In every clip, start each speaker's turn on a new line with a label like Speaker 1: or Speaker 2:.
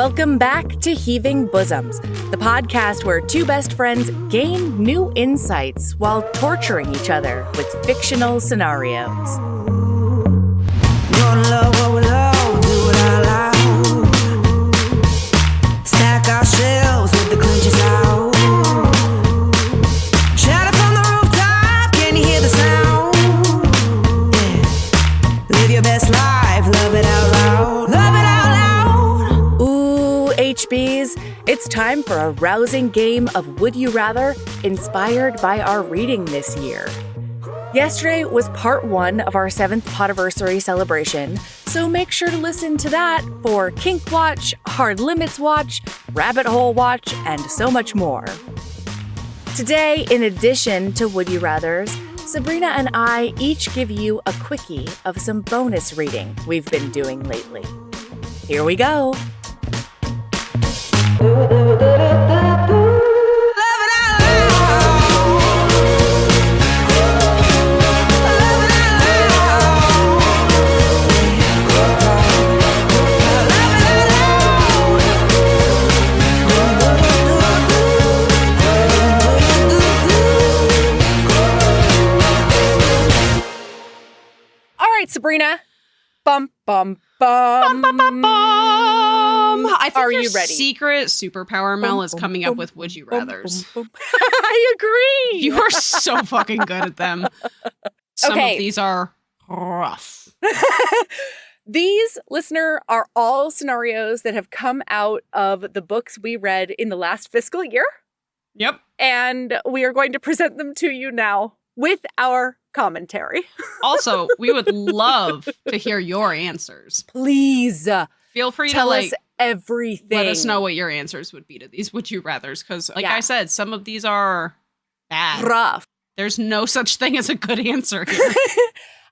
Speaker 1: Welcome back to Heaving Bosoms, the podcast where two best friends gain new insights while torturing each other with fictional scenarios.
Speaker 2: Gonna love what we love, do it out loud. Stack ourselves with the clinches out. Shout it from the rooftop, can you hear the sound? Yeah. Live your best life, love it out loud. Love it out loud.
Speaker 1: Ooh, HBs, it's time for a rousing game of Would You Rather, inspired by our reading this year. Yesterday was part 1 of our 7th Podiversary celebration, so make sure to listen to that for Kink Watch, Hard Limits Watch, Rabbit Hole Watch, and so much more. Today, in addition to Would You Rathers, Sabrina and I each give you a quickie of some bonus reading we've been doing lately. Here we go. Sabrina, bum bum bum.
Speaker 3: Bum, bum, bum, bum. I think
Speaker 1: Are
Speaker 3: your
Speaker 1: you ready?
Speaker 3: secret superpower, Mel, is coming up with Would You Rathers.
Speaker 1: I agree.
Speaker 3: You are so fucking good at them. Some
Speaker 1: Okay.
Speaker 3: of these are rough.
Speaker 1: These, listener, are all scenarios that have come out of the books we read in the last fiscal year,
Speaker 3: Yep.
Speaker 1: and we are going to present them to you now with our commentary.
Speaker 3: Also, we would love to hear your answers.
Speaker 1: Please
Speaker 3: Feel free
Speaker 1: tell
Speaker 3: to
Speaker 1: us everything.
Speaker 3: let us know what your answers would be to these Would You Rathers, because like
Speaker 1: Yeah.
Speaker 3: I said, some of these are bad.
Speaker 1: Rough.
Speaker 3: There's no such thing as a good answer here.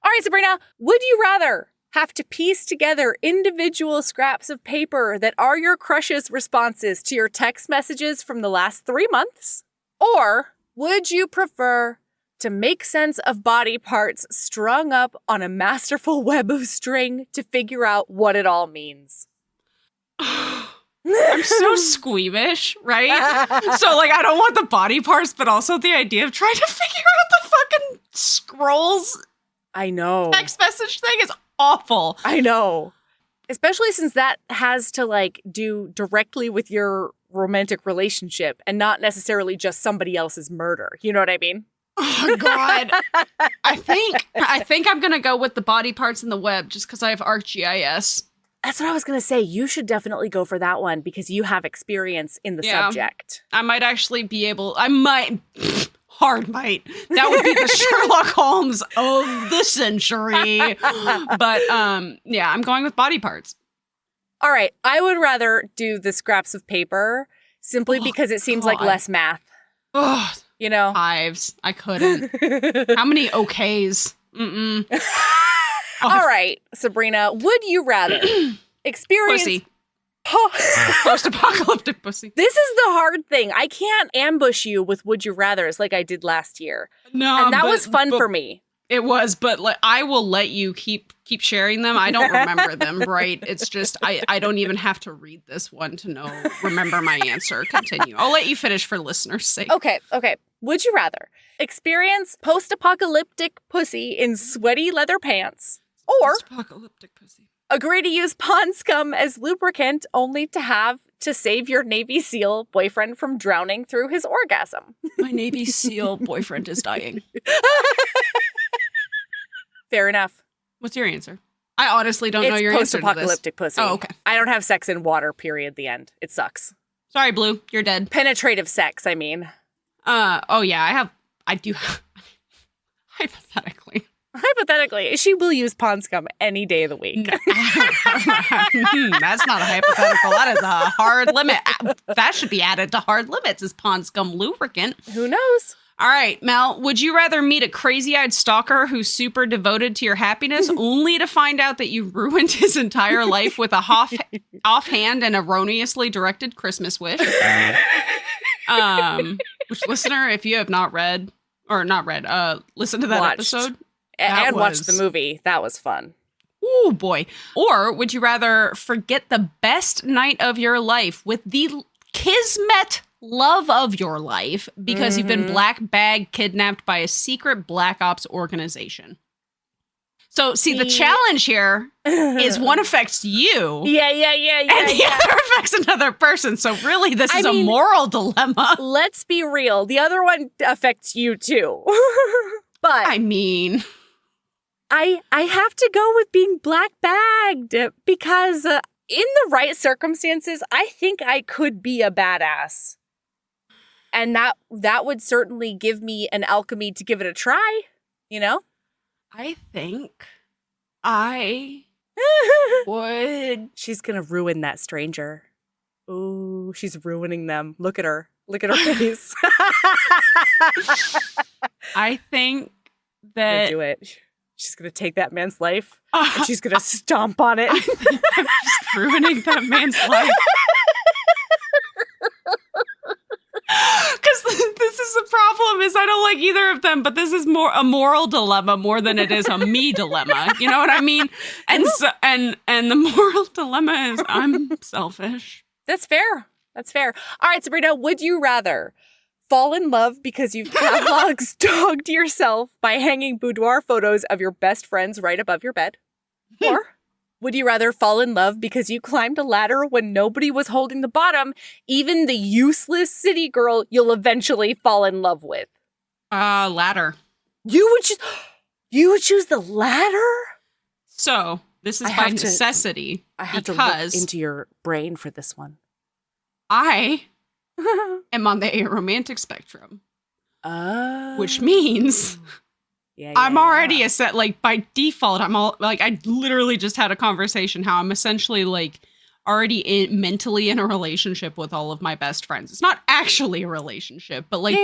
Speaker 1: All right, Sabrina, would you rather have to piece together individual scraps of paper that are your crush's responses to your text messages from the last 3 months? Or would you prefer to make sense of body parts strung up on a masterful web of string to figure out what it all means?
Speaker 3: I'm so squeamish, right? So, like, I don't want the body parts, but also the idea of trying to figure out the fucking scrolls
Speaker 1: I know.
Speaker 3: text message thing is awful.
Speaker 1: I know. Especially since that has to, like, do directly with your romantic relationship and not necessarily just somebody else's murder. You know what I mean?
Speaker 3: Oh, God. I think I'm going to go with the body parts in the web just because I have ArcGIS.
Speaker 1: That's what I was going to say. You should definitely go for that one because you have experience in the
Speaker 3: Yeah.
Speaker 1: subject.
Speaker 3: I might actually be able, I might, hard might. That would be the Sherlock Holmes of the century. But, yeah, I'm going with body parts.
Speaker 1: All right. I would rather do the scraps of paper simply because it seems like
Speaker 3: God.
Speaker 1: less math,
Speaker 3: Ugh.
Speaker 1: you know?
Speaker 3: Hives. I couldn't. How many okays? Mm-mm.
Speaker 1: All right, Sabrina, would you rather experience...
Speaker 3: Pussy.
Speaker 1: Oh.
Speaker 3: Post-apocalyptic pussy.
Speaker 1: This is the hard thing. I can't ambush you with would you rathers like I did last year.
Speaker 3: No,
Speaker 1: And that
Speaker 3: but-
Speaker 1: was fun
Speaker 3: but
Speaker 1: for me.
Speaker 3: It was, but I will let you keep sharing them. I don't remember them, right? It's just I don't even have to read this one to remember my answer. Continue. I'll let you finish for listeners' sake.
Speaker 1: Okay. Would you rather experience post-apocalyptic pussy in sweaty leather pants or
Speaker 3: Post-apocalyptic pussy.
Speaker 1: agree to use pond scum as lubricant only to have to save your Navy SEAL boyfriend from drowning through his orgasm?
Speaker 3: My Navy SEAL boyfriend is dying.
Speaker 1: Fair enough.
Speaker 3: What's your answer? I honestly don't know
Speaker 1: It's
Speaker 3: your answer to this.
Speaker 1: post-apocalyptic pussy.
Speaker 3: Oh, okay.
Speaker 1: I don't have sex in water, period, the end. It sucks.
Speaker 3: Sorry, Blue. You're dead.
Speaker 1: Penetrative sex, I mean.
Speaker 3: Oh yeah, I do hypothetically.
Speaker 1: Hypothetically, she will use pond scum any day of the week.
Speaker 3: That's not a hypothetical. That is a hard limit. That should be added to hard limits as pond scum lubricant.
Speaker 1: Who knows?
Speaker 3: All right, Mel, would you rather meet a crazy-eyed stalker who's super devoted to your happiness only to find out that you ruined his entire life with a offhand and erroneously directed Christmas wish? Which, listener, if you have not read, listen to that
Speaker 1: Watched.
Speaker 3: episode.
Speaker 1: And
Speaker 3: That
Speaker 1: watch
Speaker 3: was-
Speaker 1: the movie. That was fun.
Speaker 3: Ooh, boy. Or would you rather forget the best night of your life with the kismet love of your life because you've been black bag kidnapped by a secret black ops organization? So, see, the challenge here is one affects you.
Speaker 1: Yeah.
Speaker 3: And the other affects another person. So, really, this is a moral dilemma.
Speaker 1: Let's be real. The other one affects you, too. But
Speaker 3: I mean,
Speaker 1: I have to go with being black bagged because in the right circumstances, I think I could be a badass. And that would certainly give me an alchemy to give it a try, you know?
Speaker 3: I think I would.
Speaker 1: She's going to ruin that stranger. Ooh, she's ruining them. Look at her. Look at her face.
Speaker 3: I think that.
Speaker 1: Do it. She's going to take that man's life and she's going to stomp on it.
Speaker 3: I think I'm just ruining that man's life. Because this is the problem, is I don't like either of them, but this is more a moral dilemma more than it is a me dilemma. You know what I mean? And so, and the moral dilemma is I'm selfish.
Speaker 1: That's fair. That's fair. All right, Sabrina, would you rather fall in love because you've Pavlov's dogged yourself by hanging boudoir photos of your best friends right above your bed? Or would you rather fall in love because you climbed a ladder when nobody was holding the bottom, even the useless city girl you'll eventually fall in love with?
Speaker 3: Ladder.
Speaker 1: You would choose the ladder?
Speaker 3: So, this is by necessity.
Speaker 1: I have to look into your brain for this one.
Speaker 3: I am on the aromantic spectrum.
Speaker 1: Oh.
Speaker 3: Which means I'm already a set, like, by default, I'm all, like, I literally just had a conversation how I'm essentially, like, already mentally in a relationship with all of my best friends. It's not actually a relationship, but, like,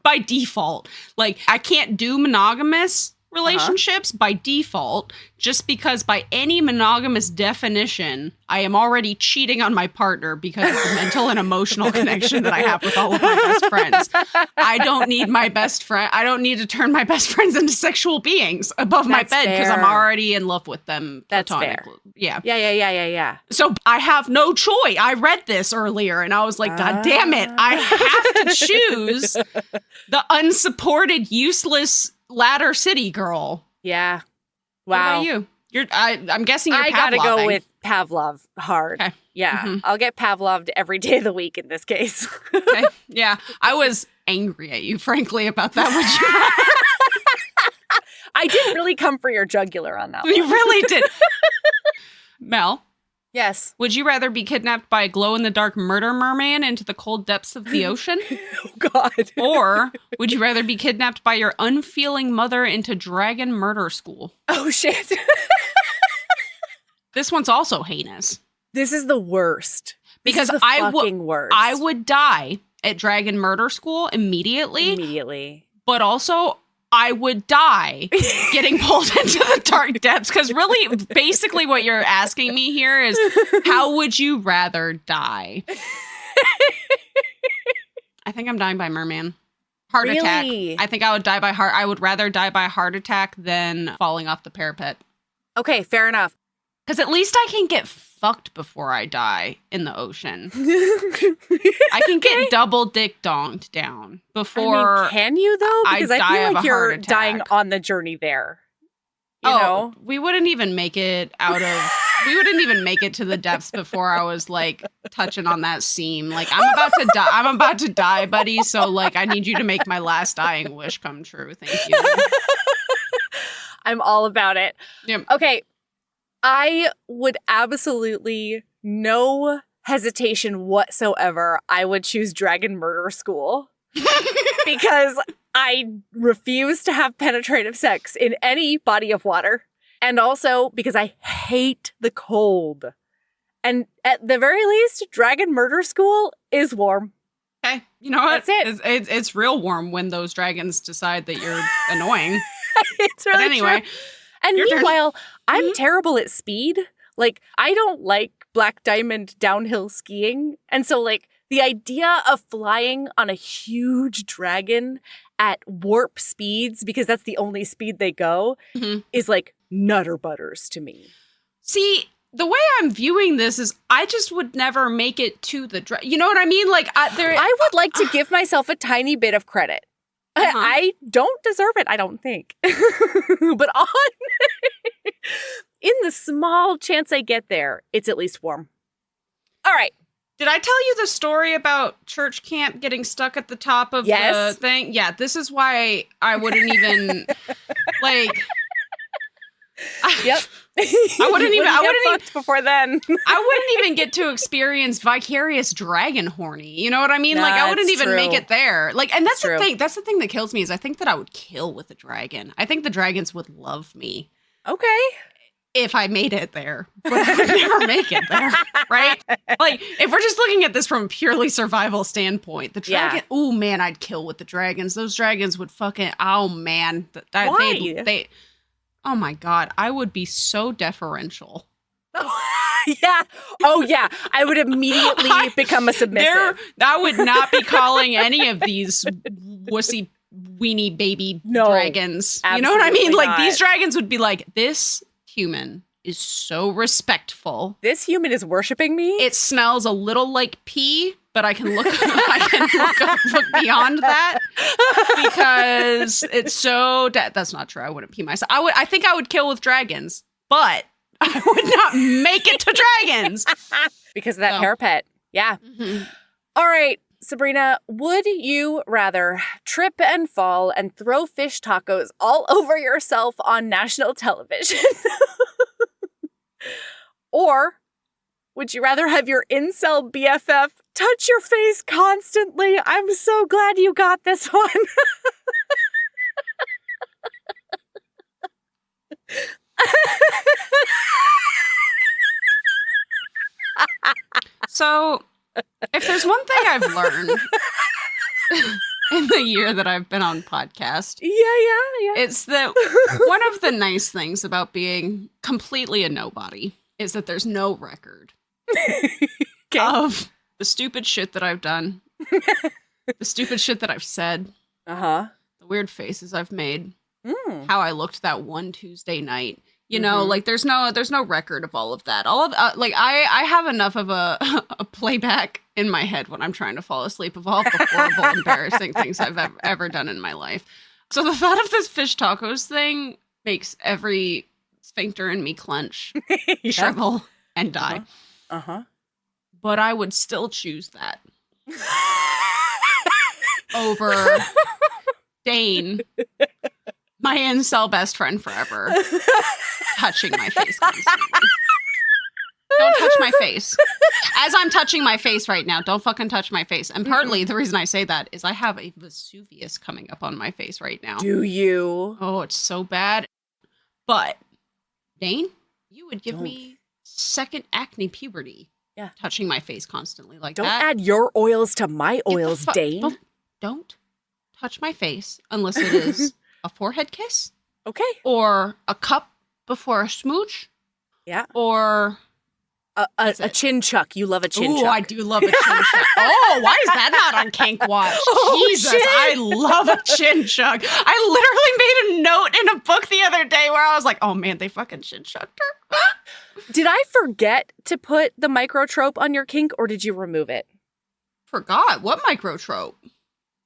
Speaker 3: by default. Like, I can't do monogamous relationships by default, just because by any monogamous definition, I am already cheating on my partner because of the mental and emotional connection that I have with all of my best friends. I don't need my best friend. I don't need to turn my best friends into sexual beings above my bed because I'm already in love with them.
Speaker 1: That's fair.
Speaker 3: Yeah. So I have no choice. I read this earlier and I was like, God damn it. I have to choose the unsupported, useless ladder city girl.
Speaker 1: Yeah. Wow.
Speaker 3: What about you? I'm guessing you're Pavloving.
Speaker 1: I gotta go with Pavlov hard.
Speaker 3: Okay.
Speaker 1: Yeah. I'll get Pavloved every day of the week in this case.
Speaker 3: Okay. Yeah. I was angry at you, frankly, about that.
Speaker 1: I did really come for your jugular on that one.
Speaker 3: You really did. Mel.
Speaker 1: Yes.
Speaker 3: Would you rather be kidnapped by a glow-in-the-dark murder merman into the cold depths of the ocean?
Speaker 1: Oh, God.
Speaker 3: Or would you rather be kidnapped by your unfeeling mother into dragon murder school?
Speaker 1: Oh, shit.
Speaker 3: This one's also heinous.
Speaker 1: This is the worst.
Speaker 3: Because
Speaker 1: worst.
Speaker 3: I would die at dragon murder school immediately. But also, I would die getting pulled into the dark depths. Because really, basically what you're asking me here is, how would you rather die? I think I'm dying by merman. Heart attack. I think I would die by heart. I would rather die by a heart attack than falling off the parapet.
Speaker 1: Okay, fair enough.
Speaker 3: Because at least I can get fucked before I die in the ocean. I can get double dick donged down before.
Speaker 1: I mean, can you though? Because I feel like you're dying on the journey there. You know?
Speaker 3: We wouldn't even make it we wouldn't even make it to the depths before I was like touching on that seam. Like, I'm about to die, buddy. So like, I need you to make my last dying wish come true. Thank you.
Speaker 1: I'm all about it.
Speaker 3: Yep.
Speaker 1: Okay. I would absolutely, no hesitation whatsoever, I would choose Dragon Murder School. Because I refuse to have penetrative sex in any body of water. And also because I hate the cold. And at the very least, Dragon Murder School is warm.
Speaker 3: Okay. You know what?
Speaker 1: That's it.
Speaker 3: It's real warm when those dragons decide that you're annoying.
Speaker 1: It's really
Speaker 3: but anyway.
Speaker 1: True. And meanwhile, I'm terrible at speed. Like, I don't like Black Diamond downhill skiing. And so, like, the idea of flying on a huge dragon at warp speeds, because that's the only speed they go, is like nutter butters to me.
Speaker 3: See, the way I'm viewing this is I just would never make it to the dragon. You know what I mean? Like,
Speaker 1: I would like to give myself a tiny bit of credit. I don't deserve it, I don't think. But in the small chance I get there, it's at least warm. All right.
Speaker 3: Did I tell you the story about church camp getting stuck at the top of the thing? Yeah, this is why I wouldn't even, like...
Speaker 1: Yep.
Speaker 3: I wouldn't even
Speaker 1: before then.
Speaker 3: I wouldn't even get to experience vicarious dragon horny. You know what I mean? Like I wouldn't even make it there. Like, and that's the thing. That's the thing that kills me is I think that I would kill with a dragon. I think the dragons would love me. Okay. If I made it there, but I would never make it there, right? Like, if we're just looking at this from a purely survival standpoint, the dragon, oh man, I'd kill with the dragons. Those dragons would fucking, oh man.
Speaker 1: Why?
Speaker 3: Oh my God, I would be so deforemental.
Speaker 1: Yeah. Oh yeah. I would immediately become a submissive.
Speaker 3: I would not be calling any of these wussy weenie baby dragons. You know what I mean?
Speaker 1: Not.
Speaker 3: Like these dragons would be like, this human is so respectful.
Speaker 1: This human is worshiping me.
Speaker 3: It smells a little like pee, but I can look look beyond that because it's so that's not true. I wouldn't pee myself. I think I would kill with dragons, but I would not make it to dragons
Speaker 1: because of that parapet. Yeah. Mm-hmm. All right, Sabrina, would you rather trip and fall and throw fish tacos all over yourself on national television? Or would you rather have your incel BFF touch your face constantly? I'm so glad you got this one.
Speaker 3: So, if there's one thing I've learned in the year that I've been on podcast, it's that one of the nice things about being completely a nobody is that there's no record of the stupid shit that I've done, the stupid shit that I've said, the weird faces I've made, how I looked that one Tuesday night. You know, like there's no record of all of that. All of like I have enough of a playback in my head when I'm trying to fall asleep of all the horrible, embarrassing things I've ever done in my life. So the thought of this fish tacos thing makes every sphincter in me clench, shrivel, and die. But I would still choose that over Dane, my incel best friend forever, touching my face constantly. Don't touch my face. As I'm touching my face right now, don't fucking touch my face. And partly the reason I say that is I have a Vesuvius coming up on my face right now.
Speaker 1: Do you?
Speaker 3: Oh, it's so bad. But, Dane, you would give me second acne puberty. Yeah. Touching my face constantly like
Speaker 1: that.
Speaker 3: Don't
Speaker 1: add your oils to my oils, Dane.
Speaker 3: Don't touch my face unless it is a forehead kiss.
Speaker 1: Okay.
Speaker 3: Or a cup before a smooch. Yeah. Or
Speaker 1: a chin chuck. You love a chin chuck.
Speaker 3: Oh, I do love a chin chuck. Oh, why is that not on Kink Watch? Jesus, shit. I love a chin chuck. I literally made a note in a book the other day where I was like, oh man, they fucking chin chucked her.
Speaker 1: Did I forget to put the microtrope on your kink or did you remove it?
Speaker 3: Forgot. What microtrope?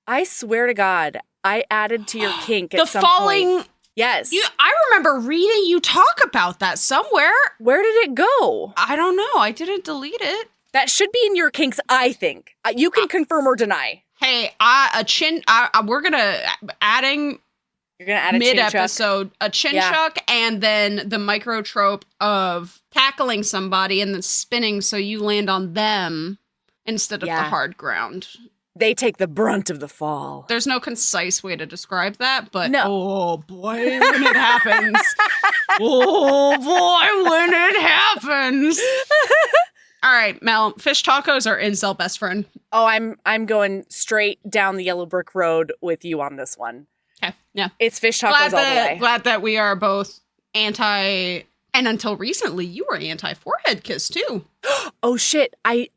Speaker 1: I swear to God, I added to your kink at some
Speaker 3: falling
Speaker 1: point. Yes.
Speaker 3: I remember reading you talk about that somewhere.
Speaker 1: Where did it go?
Speaker 3: I don't know. I didn't delete it.
Speaker 1: That should be in your kinks, I think. You can confirm or deny.
Speaker 3: Hey, we're going to adding...
Speaker 1: You're going to add a
Speaker 3: mid-episode, a chin chuck, and then the microtrope of tackling somebody and then spinning so you land on them instead of the hard ground.
Speaker 1: They take the brunt of the fall.
Speaker 3: There's no concise way to describe that, but oh boy, when it happens. Oh boy, when it happens. All right, Mel, fish tacos or incel best friend?
Speaker 1: Oh, I'm going straight down the yellow brick road with you on this one.
Speaker 3: Okay, yeah.
Speaker 1: It's fish tacos all the way.
Speaker 3: Glad that we are both anti, and until recently, you were anti-forehead kiss too.
Speaker 1: Oh shit, I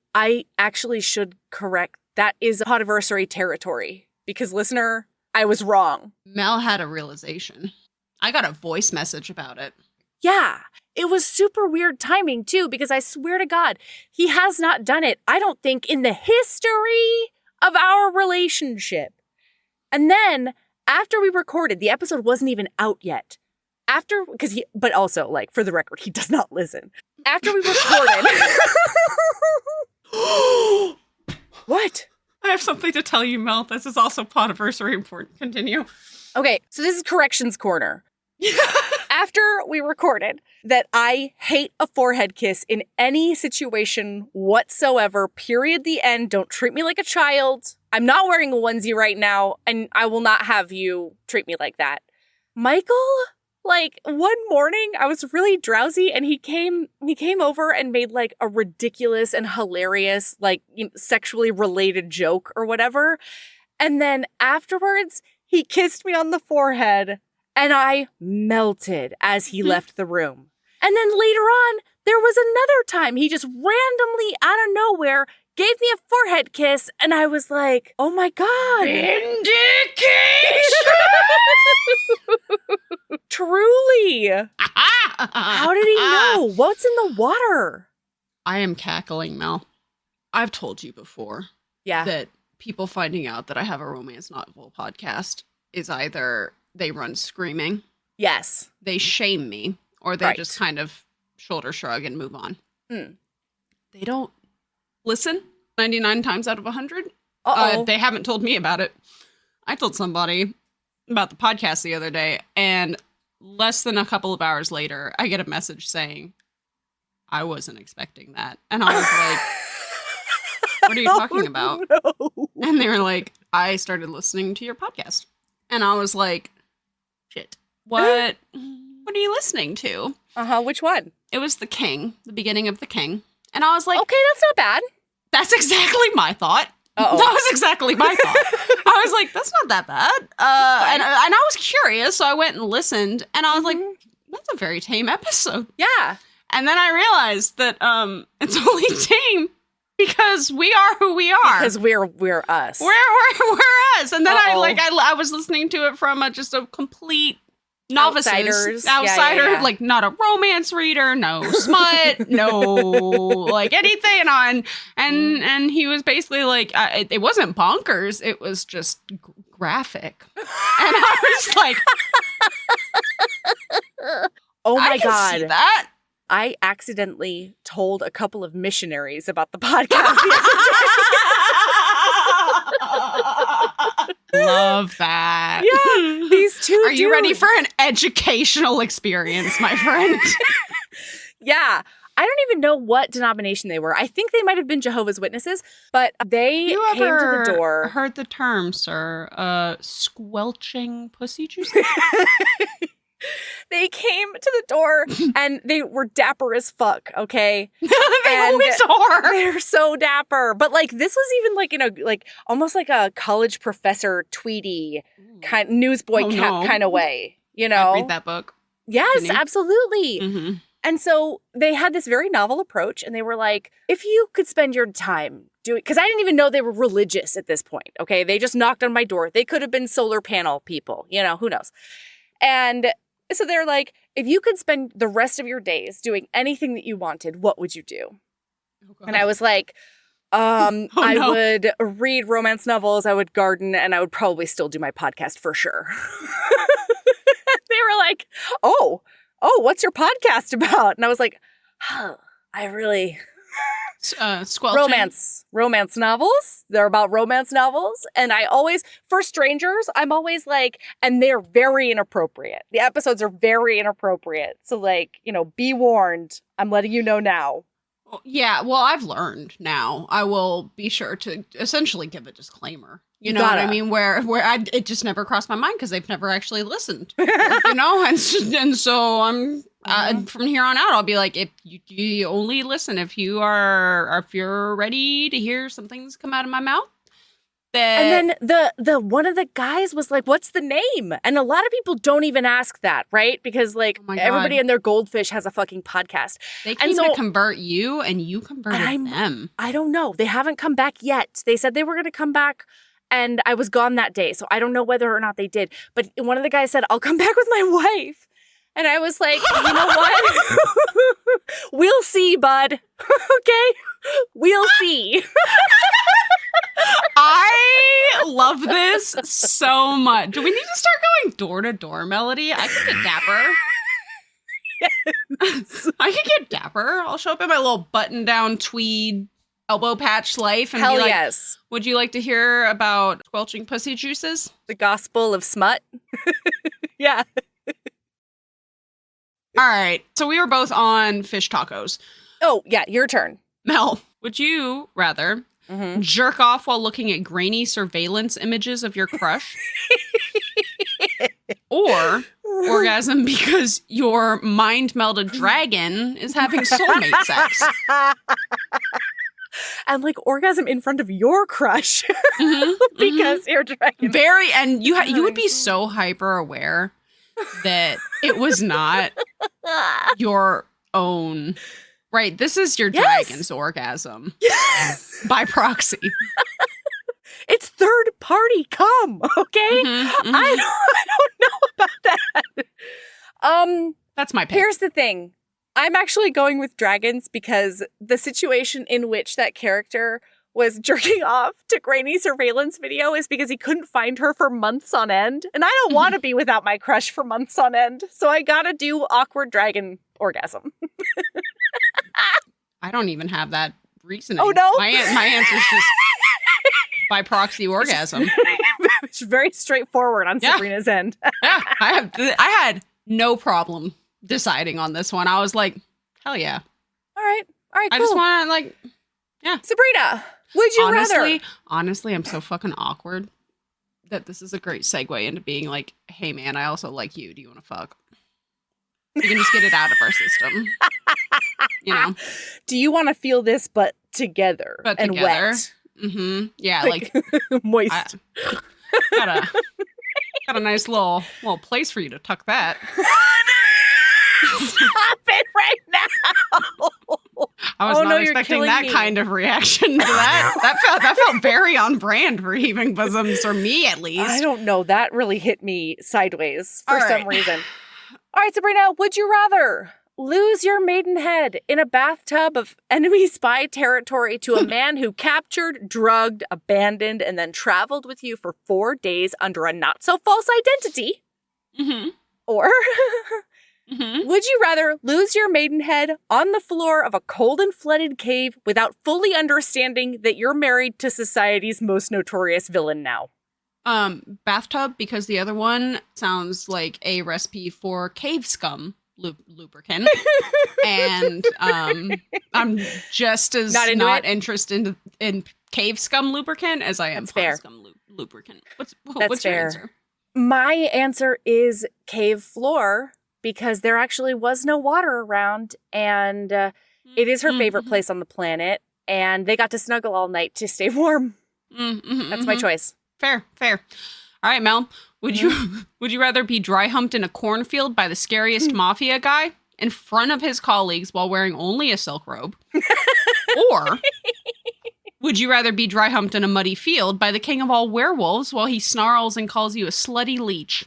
Speaker 1: actually should correct. That is Podiversary territory. Because, listener, I was wrong.
Speaker 3: Mel had a realization. I got a voice message about it.
Speaker 1: Yeah. It was super weird timing, too, because I swear to God, he has not done it, I don't think, in the history of our relationship. And then, after we recorded, the episode wasn't even out yet. But also, like, for the record, he does not listen. After we recorded... What?
Speaker 3: I have something to tell you, Mel. This is also Podiversary important. Continue.
Speaker 1: Okay, so this is Corrections Corner. After we recorded that I hate a forehead kiss in any situation whatsoever, period, the end, don't treat me like a child. I'm not wearing a onesie right now, and I will not have you treat me like that. Michael, like, one morning I was really drowsy and he came over and made like a ridiculous and hilarious, like, sexually related joke or whatever. And then afterwards, he kissed me on the forehead. And I melted as he left the room. And then later on, there was another time he just randomly out of nowhere gave me a forehead kiss. And I was like, oh my God.
Speaker 3: Vindication!
Speaker 1: Truly. How did he know? What's in the water?
Speaker 3: I am cackling, Mel. I've told you before that people finding out that I have a romance novel podcast is either... they run screaming.
Speaker 1: Yes.
Speaker 3: They shame me, or they just kind of shoulder shrug and move on. They don't listen 99 times out of 100. They haven't told me about it. I told somebody about the podcast the other day, and less than a couple of hours later, I get a message saying, I wasn't expecting that. And I was like, what are you talking about?
Speaker 1: No.
Speaker 3: And they were like, I started listening to your podcast. And I was like, shit, what are you listening to?
Speaker 1: Which one?
Speaker 3: It was The King, the beginning of The King. And I was like,
Speaker 1: okay, that's not bad.
Speaker 3: That's exactly my thought.
Speaker 1: Uh-oh.
Speaker 3: That was exactly my thought. I was like, that's not that bad. And I was curious, so I went and listened. And I was like, that's a very tame episode.
Speaker 1: Yeah.
Speaker 3: And then I realized that it's only tame because we are who we are.
Speaker 1: Because we're us.
Speaker 3: We're us. And then I was listening to it from just a complete novice. Outsider,
Speaker 1: yeah.
Speaker 3: like not a romance reader, no smut, no like anything on. And he was basically like, it wasn't bonkers. It was just graphic. And I was like,
Speaker 1: oh my
Speaker 3: I can
Speaker 1: God.
Speaker 3: see that.
Speaker 1: I accidentally told a couple of missionaries about the podcast the other day.
Speaker 3: Love that.
Speaker 1: Yeah, these two
Speaker 3: Are you ready for an educational experience, my friend?
Speaker 1: Yeah. I don't even know what denomination they were. I think they might have been Jehovah's Witnesses, but they came to the door.
Speaker 3: Heard the term, sir? Squelching pussy juices?
Speaker 1: They came to the door and they were dapper as fuck, okay?
Speaker 3: They always are.
Speaker 1: They're so dapper. But this was even in a almost like a college professor Tweety kind newsboy kind of way,
Speaker 3: I'd read that book.
Speaker 1: Yes, absolutely.
Speaker 3: Mm-hmm.
Speaker 1: And so they had this very novel approach and they were like, if you could spend your time doing, because I didn't even know they were religious at this point, okay? They just knocked on my door. They could have been solar panel people, who knows? And so they're like, if you could spend the rest of your days doing anything that you wanted, what would you do? Oh, and I was like, I would read romance novels, I would garden, and I would probably still do my podcast for sure. They were like, oh, what's your podcast about? And I was like, I really... romance novels. They're about romance novels. And I always, for strangers, I'm always like, and they're very inappropriate. The episodes are very inappropriate. So be warned. I'm letting you know now.
Speaker 3: Yeah, well, I've learned now. I will be sure to essentially give a disclaimer. You know what I mean? Where it just never crossed my mind because they've never actually listened. And so I'm from here on out, I'll be like, if you only listen if you're ready to hear some things come out of my mouth.
Speaker 1: And then the one of the guys was like, what's the name? And a lot of people don't even ask that, right? Because everybody and their goldfish has a fucking podcast.
Speaker 3: They came to convert you and you converted them. I
Speaker 1: don't know. They haven't come back yet. They said they were going to come back and I was gone that day. So I don't know whether or not they did. But one of the guys said, I'll come back with my wife. And I was like, you know what? We'll see, bud. Okay? We'll see.
Speaker 3: I love this so much. Do we need to start going door to door, Melody? I can get dapper. Yes. I can get dapper. I'll show up in my little button down tweed elbow patch life and
Speaker 1: Hell
Speaker 3: be like,
Speaker 1: yes.
Speaker 3: Would you like to hear about squelching pussy juices?
Speaker 1: The gospel of smut. Yeah.
Speaker 3: All right. So we were both on fish tacos.
Speaker 1: Oh, yeah, your turn.
Speaker 3: Mel, would you rather jerk off while looking at grainy surveillance images of your crush? Or orgasm because your mind-melded dragon is having soulmate sex?
Speaker 1: And like orgasm in front of your crush because you're dragon.
Speaker 3: Very, and you would be so hyper aware that it was not your own. Right, this is your dragon's orgasm.
Speaker 1: Yes,
Speaker 3: by proxy.
Speaker 1: It's third party cum. Okay, I don't know about that.
Speaker 3: That's my pick.
Speaker 1: Here's the thing. I'm actually going with dragons because the situation in which that character was jerking off to grainy surveillance video is because he couldn't find her for months on end. And I don't want to be without my crush for months on end. So I gotta do awkward dragon orgasm.
Speaker 3: I don't even have that reasoning.
Speaker 1: Oh, no?
Speaker 3: My answer is just by proxy orgasm.
Speaker 1: It's very straightforward on Sabrina's end.
Speaker 3: Yeah, I had no problem deciding on this one. I was like, hell yeah.
Speaker 1: All right, cool.
Speaker 3: I just want to, like, yeah.
Speaker 1: Sabrina, would you rather?
Speaker 3: Honestly, I'm so fucking awkward that this is a great segue into being like, hey man, I also like you. Do you want to fuck? We can just get it out of our system. You know?
Speaker 1: Do you want to feel this but together and wet?
Speaker 3: Mm-hmm. Yeah, like
Speaker 1: moist.
Speaker 3: Got a nice little place for you to tuck that.
Speaker 1: Stop it right now!
Speaker 3: I was not expecting that kind of reaction to that. That felt very on brand for heaving bosoms, for me at least.
Speaker 1: I don't know. That really hit me sideways for some reason. All right, Sabrina, would you rather lose your maidenhead in a bathtub of enemy spy territory to a man who captured, drugged, abandoned, and then traveled with you for 4 days under a not-so-false identity? Or would you rather lose your maidenhead on the floor of a cold and flooded cave without fully understanding that you're married to society's most notorious villain now?
Speaker 3: Bathtub, because the other one sounds like a recipe for cave scum lubricant. And I'm just as not interested in cave scum lubricant as I am pond scum lubricant. What's your answer?
Speaker 1: My answer is cave floor, because there actually was no water around, and it is her favorite place on the planet, and they got to snuggle all night to stay warm. That's my choice.
Speaker 3: Fair. All right, Mel, would you rather be dry humped in a cornfield by the scariest mafia guy in front of his colleagues while wearing only a silk robe? Or would you rather be dry humped in a muddy field by the king of all werewolves while he snarls and calls you a slutty leech?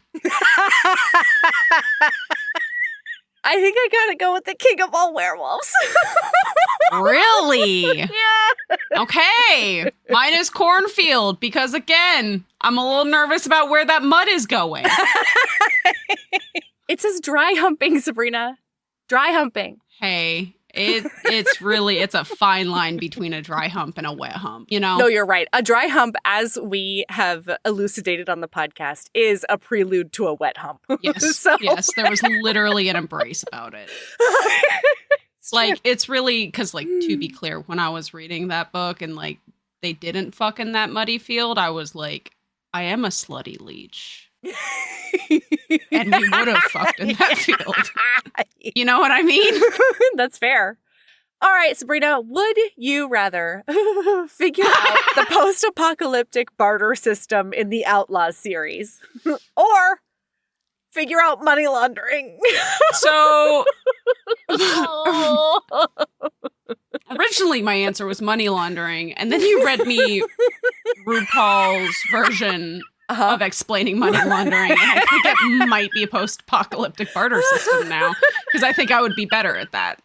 Speaker 1: I think I gotta go with the king of all werewolves.
Speaker 3: Really?
Speaker 1: Yeah.
Speaker 3: Okay. Mine is cornfield because, again, I'm a little nervous about where that mud is going.
Speaker 1: It says dry humping, Sabrina. Dry humping.
Speaker 3: Hey, it's a fine line between a dry hump and a wet hump, you know?
Speaker 1: No, you're right. A dry hump, as we have elucidated on the podcast, is a prelude to a wet hump.
Speaker 3: Yes, yes. There was literally an embrace about it. Like, it's really, because, like, to be clear, when I was reading that book and, like, they didn't fuck in that muddy field, I was like, I am a slutty leech. And we would have fucked in that field. You know what I mean?
Speaker 1: That's fair. All right, Sabrina, would you rather figure out the post-apocalyptic barter system in the Outlaws series or figure out money laundering?
Speaker 3: So originally my answer was money laundering, and then you read me RuPaul's version of explaining money laundering. And I think it might be a post-apocalyptic barter system now, because I think I would be better at that.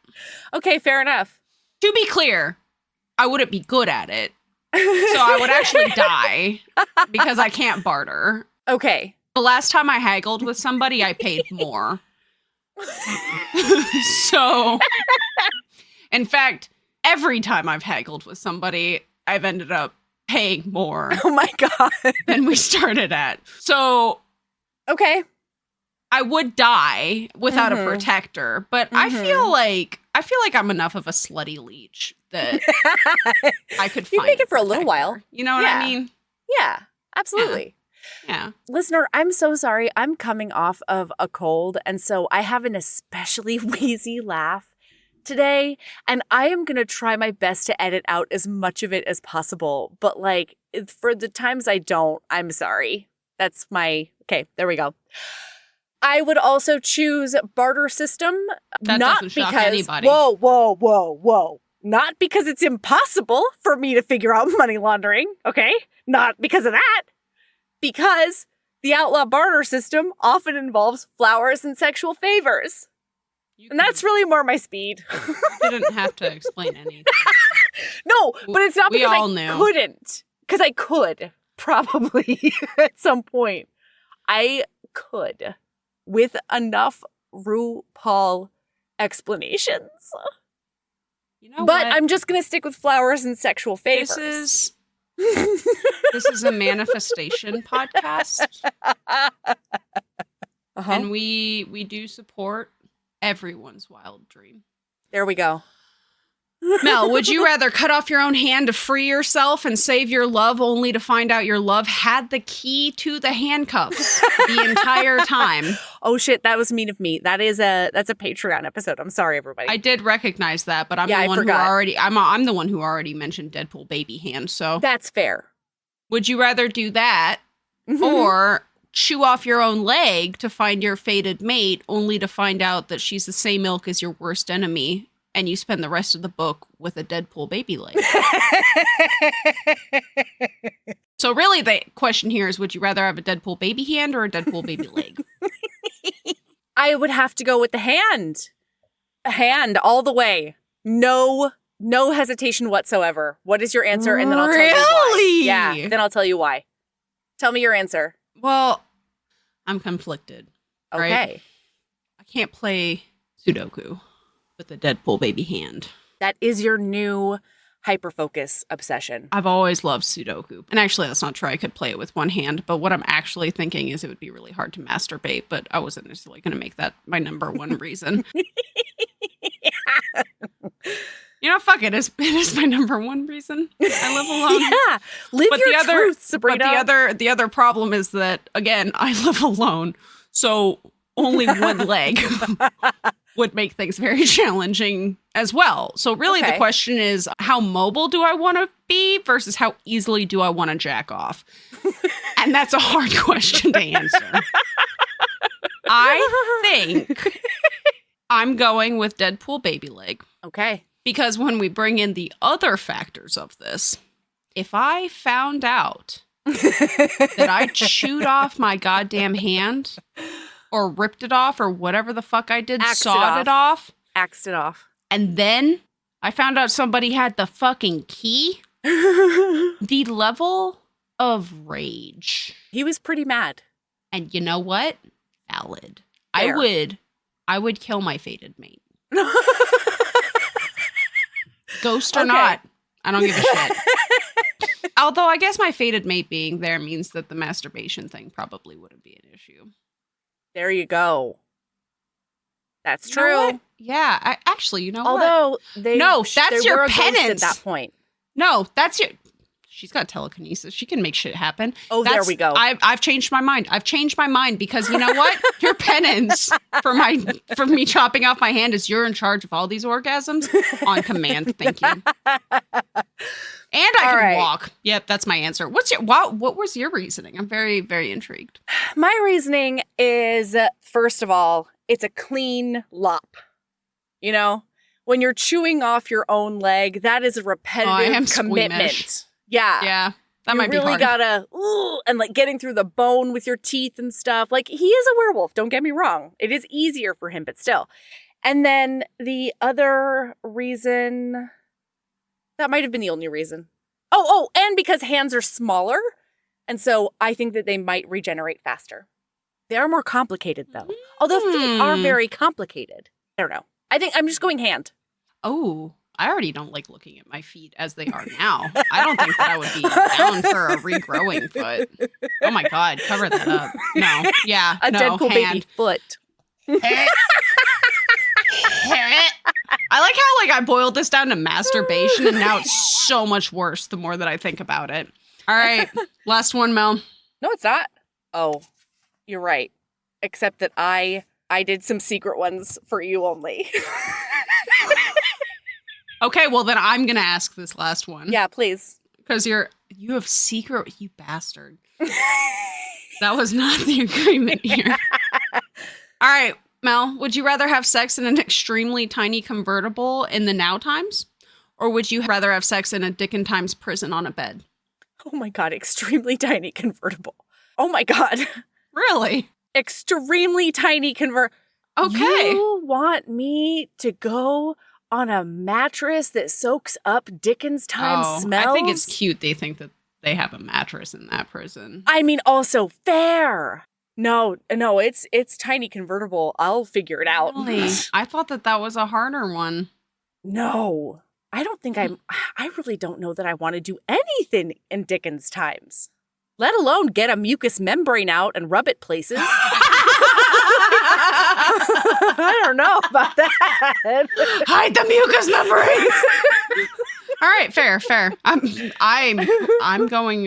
Speaker 1: Okay, fair enough.
Speaker 3: To be clear, I wouldn't be good at it. So I would actually die because I can't barter.
Speaker 1: Okay.
Speaker 3: The last time I haggled with somebody, I paid more. So, in fact, every time I've haggled with somebody, I've ended up paying more.
Speaker 1: Oh my God.
Speaker 3: Than we started at. So,
Speaker 1: okay.
Speaker 3: I would die without a protector, but I feel like I'm enough of a slutty leech that I could find.
Speaker 1: You make it for a little while.
Speaker 3: You know what I mean?
Speaker 1: Yeah, absolutely.
Speaker 3: Yeah.
Speaker 1: Listener, I'm so sorry. I'm coming off of a cold, and so I have an especially wheezy laugh today, and I am going to try my best to edit out as much of it as possible. But like, for the times I don't, I'm sorry. That's my, okay, there we go. I would also choose barter system.
Speaker 3: That
Speaker 1: not
Speaker 3: doesn't shock
Speaker 1: because,
Speaker 3: anybody.
Speaker 1: Whoa. Not because it's impossible for me to figure out money laundering, okay? Not because of that. Because the outlaw barter system often involves flowers and sexual favors. And that's really more my speed.
Speaker 3: You didn't have to explain anything.
Speaker 1: No, but it's not because
Speaker 3: knew.
Speaker 1: Couldn't. Because I could, probably, at some point. I could. With enough RuPaul explanations.
Speaker 3: You know
Speaker 1: but
Speaker 3: what?
Speaker 1: I'm just going to stick with flowers and sexual favors.
Speaker 3: This is a manifestation podcast. And we do support everyone's wild dream.
Speaker 1: There we go.
Speaker 3: Mel, would you rather cut off your own hand to free yourself and save your love only to find out your love had the key to the handcuffs the entire time?
Speaker 1: Oh shit, that was mean of me. That's a Patreon episode. I'm sorry, everybody.
Speaker 3: I did recognize that, but I'm the one who already mentioned Deadpool baby hand, so
Speaker 1: that's fair.
Speaker 3: Would you rather do that or chew off your own leg to find your fated mate only to find out that she's the same ilk as your worst enemy? And you spend the rest of the book with a Deadpool baby leg. So really the question here is, would you rather have a Deadpool baby hand or a Deadpool baby leg?
Speaker 1: I would have to go with the hand. A hand all the way. No hesitation whatsoever. What is your answer? And then I'll tell you why. Yeah, then I'll tell you why. Tell me your answer.
Speaker 3: Well, I'm conflicted.
Speaker 1: Okay.
Speaker 3: Right? I can't play Sudoku with a Deadpool baby hand.
Speaker 1: That is your new hyperfocus obsession.
Speaker 3: I've always loved Sudoku. And actually, that's not true. I could play it with one hand. But what I'm actually thinking is it would be really hard to masturbate. But I wasn't necessarily going to make that my number one reason. You know, fuck it. It is my number one reason. I live alone.
Speaker 1: Yeah. Live your truth, Sabrina.
Speaker 3: But the other problem is that, again, I live alone. So only one leg would make things very challenging as well. So really the question is, how mobile do I want to be versus how easily do I want to jack off? And that's a hard question to answer. I think I'm going with Deadpool baby leg.
Speaker 1: Okay.
Speaker 3: Because when we bring in the other factors of this, if I found out that I chewed off my goddamn hand or ripped it off or whatever the fuck I did, sawed it off.
Speaker 1: Axed it off.
Speaker 3: And then I found out somebody had the fucking key. The level of rage.
Speaker 1: He was pretty mad.
Speaker 3: And you know what? Valid.
Speaker 1: Fair.
Speaker 3: I would kill my fated mate. Ghost or not, I don't give a shit. Although I guess my fated mate being there means that the masturbation thing probably wouldn't be an issue.
Speaker 1: There you go. That's
Speaker 3: You know
Speaker 1: true.
Speaker 3: what? Yeah, actually, you know
Speaker 1: Although
Speaker 3: what?
Speaker 1: they
Speaker 3: that's your
Speaker 1: were a ghost
Speaker 3: penance.
Speaker 1: at that point.
Speaker 3: No, that's your. She's got telekinesis. She can make shit happen.
Speaker 1: Oh, there we go.
Speaker 3: I've changed my mind. I've changed my mind because you know what? Your penance for me chopping off my hand is you're in charge of all these orgasms on command. Thank you. And I can walk. Yep, that's my answer. What was your reasoning? I'm very, very intrigued.
Speaker 1: My reasoning is, first of all, it's a clean lop. You know, when you're chewing off your own leg, that is a repetitive commitment.
Speaker 3: Squeamish.
Speaker 1: Yeah.
Speaker 3: Yeah. That
Speaker 1: you
Speaker 3: might be
Speaker 1: really
Speaker 3: hard.
Speaker 1: gotta, and like getting through the bone with your teeth and stuff. Like, he is a werewolf, don't get me wrong. It is easier for him, but still. And then the other reason, that might have been the only reason. Oh, and because hands are smaller. And so I think that they might regenerate faster. They are more complicated, though. Although feet are very complicated. I don't know. I think I'm just going hand.
Speaker 3: Oh, I already don't like looking at my feet as they are now. I don't think that I would be down for a regrowing foot. Oh my God, cover that up. No, yeah,
Speaker 1: A
Speaker 3: no,
Speaker 1: Deadpool
Speaker 3: hand.
Speaker 1: baby foot.
Speaker 3: I like how like I boiled this down to masturbation and now it's so much worse the more that I think about it. All right, last one, Mel.
Speaker 1: No, it's not. Oh, you're right. Except that I did some secret ones for you only.
Speaker 3: Okay, well then I'm gonna ask this last one.
Speaker 1: Yeah, please.
Speaker 3: Because you have secret, you bastard. That was not the agreement here. All right, Mel, would you rather have sex in an extremely tiny convertible in the now times? Or would you rather have sex in a Dickens Times prison on a bed?
Speaker 1: Oh my God, extremely tiny convertible. Oh my God.
Speaker 3: Really?
Speaker 1: Extremely tiny
Speaker 3: Okay.
Speaker 1: You want me to go on a mattress that soaks up Dickens Times smells?
Speaker 3: I think it's cute they think that they have a mattress in that prison.
Speaker 1: I mean, also fair. No, it's tiny convertible. I'll figure it out.
Speaker 3: Really? I thought that was a harder one.
Speaker 1: No, I don't think I really don't know that I want to do anything in Dickens Times, let alone get a mucous membrane out and rub it places. I don't know about that.
Speaker 3: Hide the mucous membranes. All right, fair. I'm going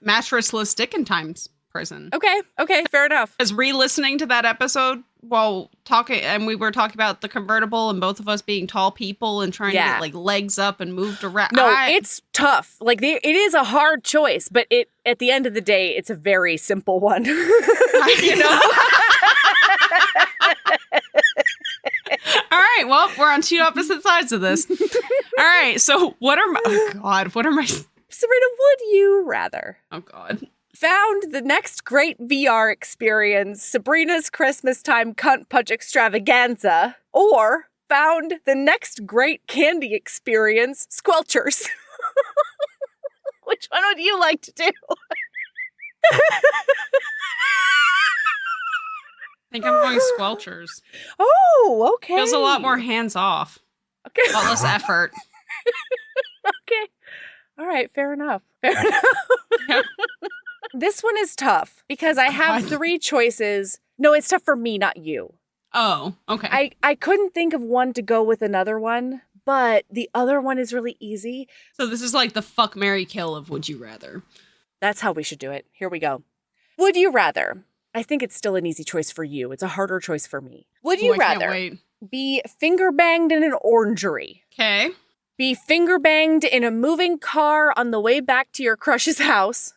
Speaker 3: mattressless Dickens Times prison.
Speaker 1: Okay, fair enough.
Speaker 3: I was re-listening to that episode while talking, and we were talking about the convertible and both of us being tall people and trying to get like legs up and moved around.
Speaker 1: No, it's tough. Like it is a hard choice, but at the end of the day, it's a very simple one. You know.
Speaker 3: All right, well, we're on two opposite sides of this. All right, so what are my
Speaker 1: Sabrina, would you rather?
Speaker 3: Oh God.
Speaker 1: Found the next great VR experience, Sabrina's Christmas Time Cunt Punch Extravaganza, or found the next great candy experience, Squelchers? Which one would you like to do?
Speaker 3: I think I'm going Squelchers.
Speaker 1: Oh, okay.
Speaker 3: Feels a lot more hands off.
Speaker 1: Okay.
Speaker 3: A lot less effort.
Speaker 1: Okay. All right, fair enough. Yep. This one is tough because I have three choices. No, it's tough for me, not you.
Speaker 3: Oh, okay.
Speaker 1: I couldn't think of one to go with another one, but the other one is really easy.
Speaker 3: So this is like the fuck, marry, kill of Would You Rather.
Speaker 1: That's how we should do it. Here we go. Would you rather? I think it's still an easy choice for you. It's a harder choice for me. Would you rather be finger banged in an orangery?
Speaker 3: Okay.
Speaker 1: Be finger banged in a moving car on the way back to your crush's house?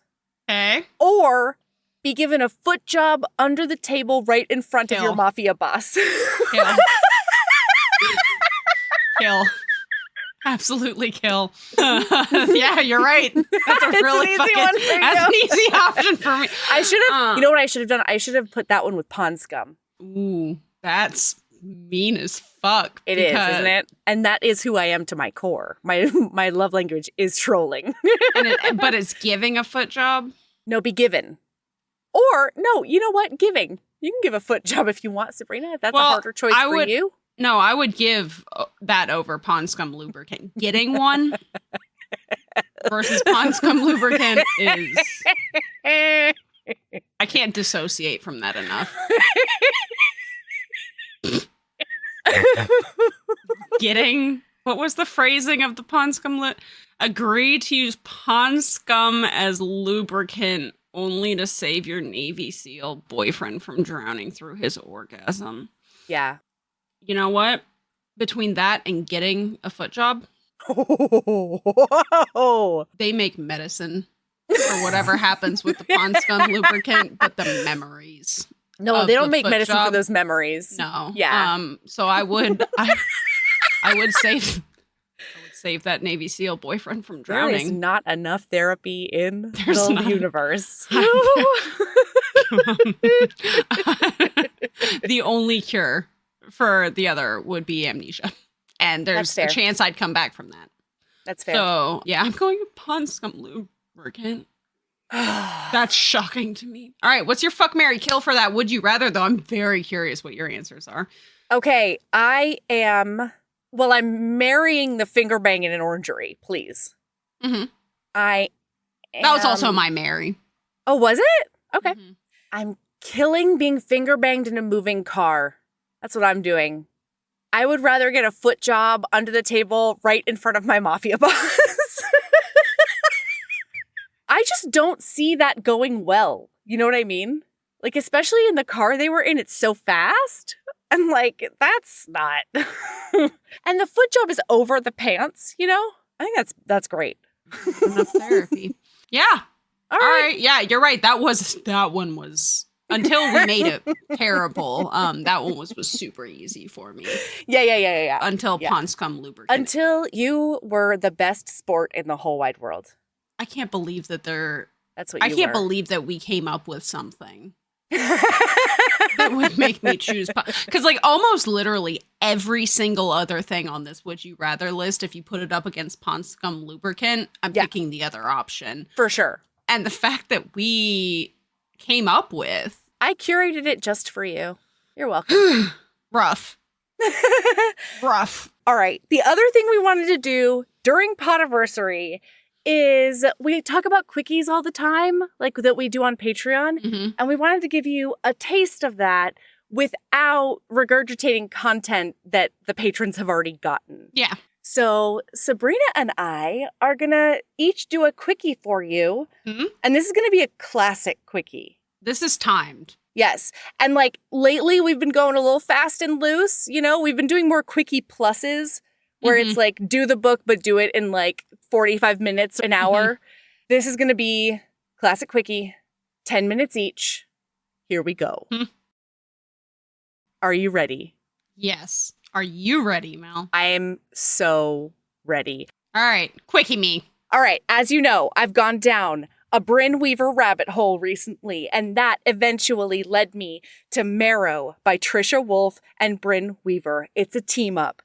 Speaker 3: Okay.
Speaker 1: Or be given a foot job under the table right in front of your mafia boss?
Speaker 3: Kill. Kill. Absolutely kill. Yeah, you're right. That's a really
Speaker 1: an easy one for
Speaker 3: that's
Speaker 1: you.
Speaker 3: an easy option for me.
Speaker 1: I should have, you know what I should have done? I should have put that one with Pond Scum.
Speaker 3: Ooh, that's mean as fuck.
Speaker 1: It is, isn't it? And that is who I am to my core. My love language is trolling.
Speaker 3: But it's giving a foot job?
Speaker 1: No, be given. Or, no, you know what? Giving. You can give a foot job if you want, Sabrina, if that's a harder choice for you.
Speaker 3: No, I would give that over Pond Scum lubricant. Getting one versus Pond Scum lubricant is... I can't dissociate from that enough. Getting... What was the phrasing of the Pond Scum? Agree to use Pond Scum as lubricant only to save your Navy SEAL boyfriend from drowning through his orgasm.
Speaker 1: Yeah.
Speaker 3: You know what? Between that and getting a foot job, they make medicine for whatever happens with the Pond Scum lubricant, but the memories.
Speaker 1: No, they don't make medicine for those memories.
Speaker 3: No.
Speaker 1: Yeah.
Speaker 3: So I would Save that Navy SEAL boyfriend from
Speaker 1: There is
Speaker 3: drowning.
Speaker 1: not enough therapy in
Speaker 3: There's
Speaker 1: the
Speaker 3: not.
Speaker 1: universe.
Speaker 3: The only cure for the other would be amnesia. And there's
Speaker 1: That's fair.
Speaker 3: a chance I'd come back from that.
Speaker 1: That's fair.
Speaker 3: So, yeah, I'm going upon some lubricant. That's shocking to me. All right, what's your fuck, marry, kill for that? Would you rather, though? I'm very curious what your answers are.
Speaker 1: Okay, I'm marrying the finger bang in an orangery, please.
Speaker 3: Mm-hmm.
Speaker 1: That
Speaker 3: That was also my marry.
Speaker 1: Oh, was it? Okay.
Speaker 3: Mm-hmm.
Speaker 1: I'm killing being finger banged in a moving car. That's what I'm doing. I would rather get a foot job under the table right in front of my mafia boss. I just don't see that going well. You know what I mean? Like, especially in the car they were in, it's so fast. I'm like, that's not. And the foot job is over the pants, you know? I think that's great.
Speaker 3: Enough therapy. Yeah. All right. Yeah, you're right. That one was until we made it terrible. That one was super easy for me.
Speaker 1: Yeah.
Speaker 3: Until
Speaker 1: Yeah.
Speaker 3: Pond Scum lubricant.
Speaker 1: Until you were the best sport in the whole wide world.
Speaker 3: I can't believe that
Speaker 1: That's what you
Speaker 3: I can't
Speaker 1: were.
Speaker 3: believe that we came up with something that would make me choose. Because, like, almost literally every single other thing on this Would You Rather list, if you put it up against Pond Scum lubricant, I'm picking the other option.
Speaker 1: For sure.
Speaker 3: And the fact that we came up with.
Speaker 1: I curated it just for you. You're welcome.
Speaker 3: Rough. Rough.
Speaker 1: All right. The other thing we wanted to do during Podiversary is we talk about quickies all the time, like that we do on Patreon.
Speaker 3: Mm-hmm.
Speaker 1: And we wanted to give you a taste of that without regurgitating content that the patrons have already gotten.
Speaker 3: Yeah.
Speaker 1: So Sabrina and I are going to each do a quickie for you.
Speaker 3: Mm-hmm.
Speaker 1: And this is going to be a classic quickie.
Speaker 3: This is timed.
Speaker 1: Yes. And like lately we've been going a little fast and loose. You know, we've been doing more quickie pluses where it's like do the book, but do it in like 45 minutes, an hour. This is going to be classic quickie, 10 minutes each. Here we go. Are you ready?
Speaker 3: Yes. Are you ready, Mel?
Speaker 1: I am so ready.
Speaker 3: All right. Quickie me.
Speaker 1: All right. As you know, I've gone down a Brynn Weaver rabbit hole recently, and that eventually led me to MARROW by Trisha Wolfe and Brynn Weaver. It's a team up.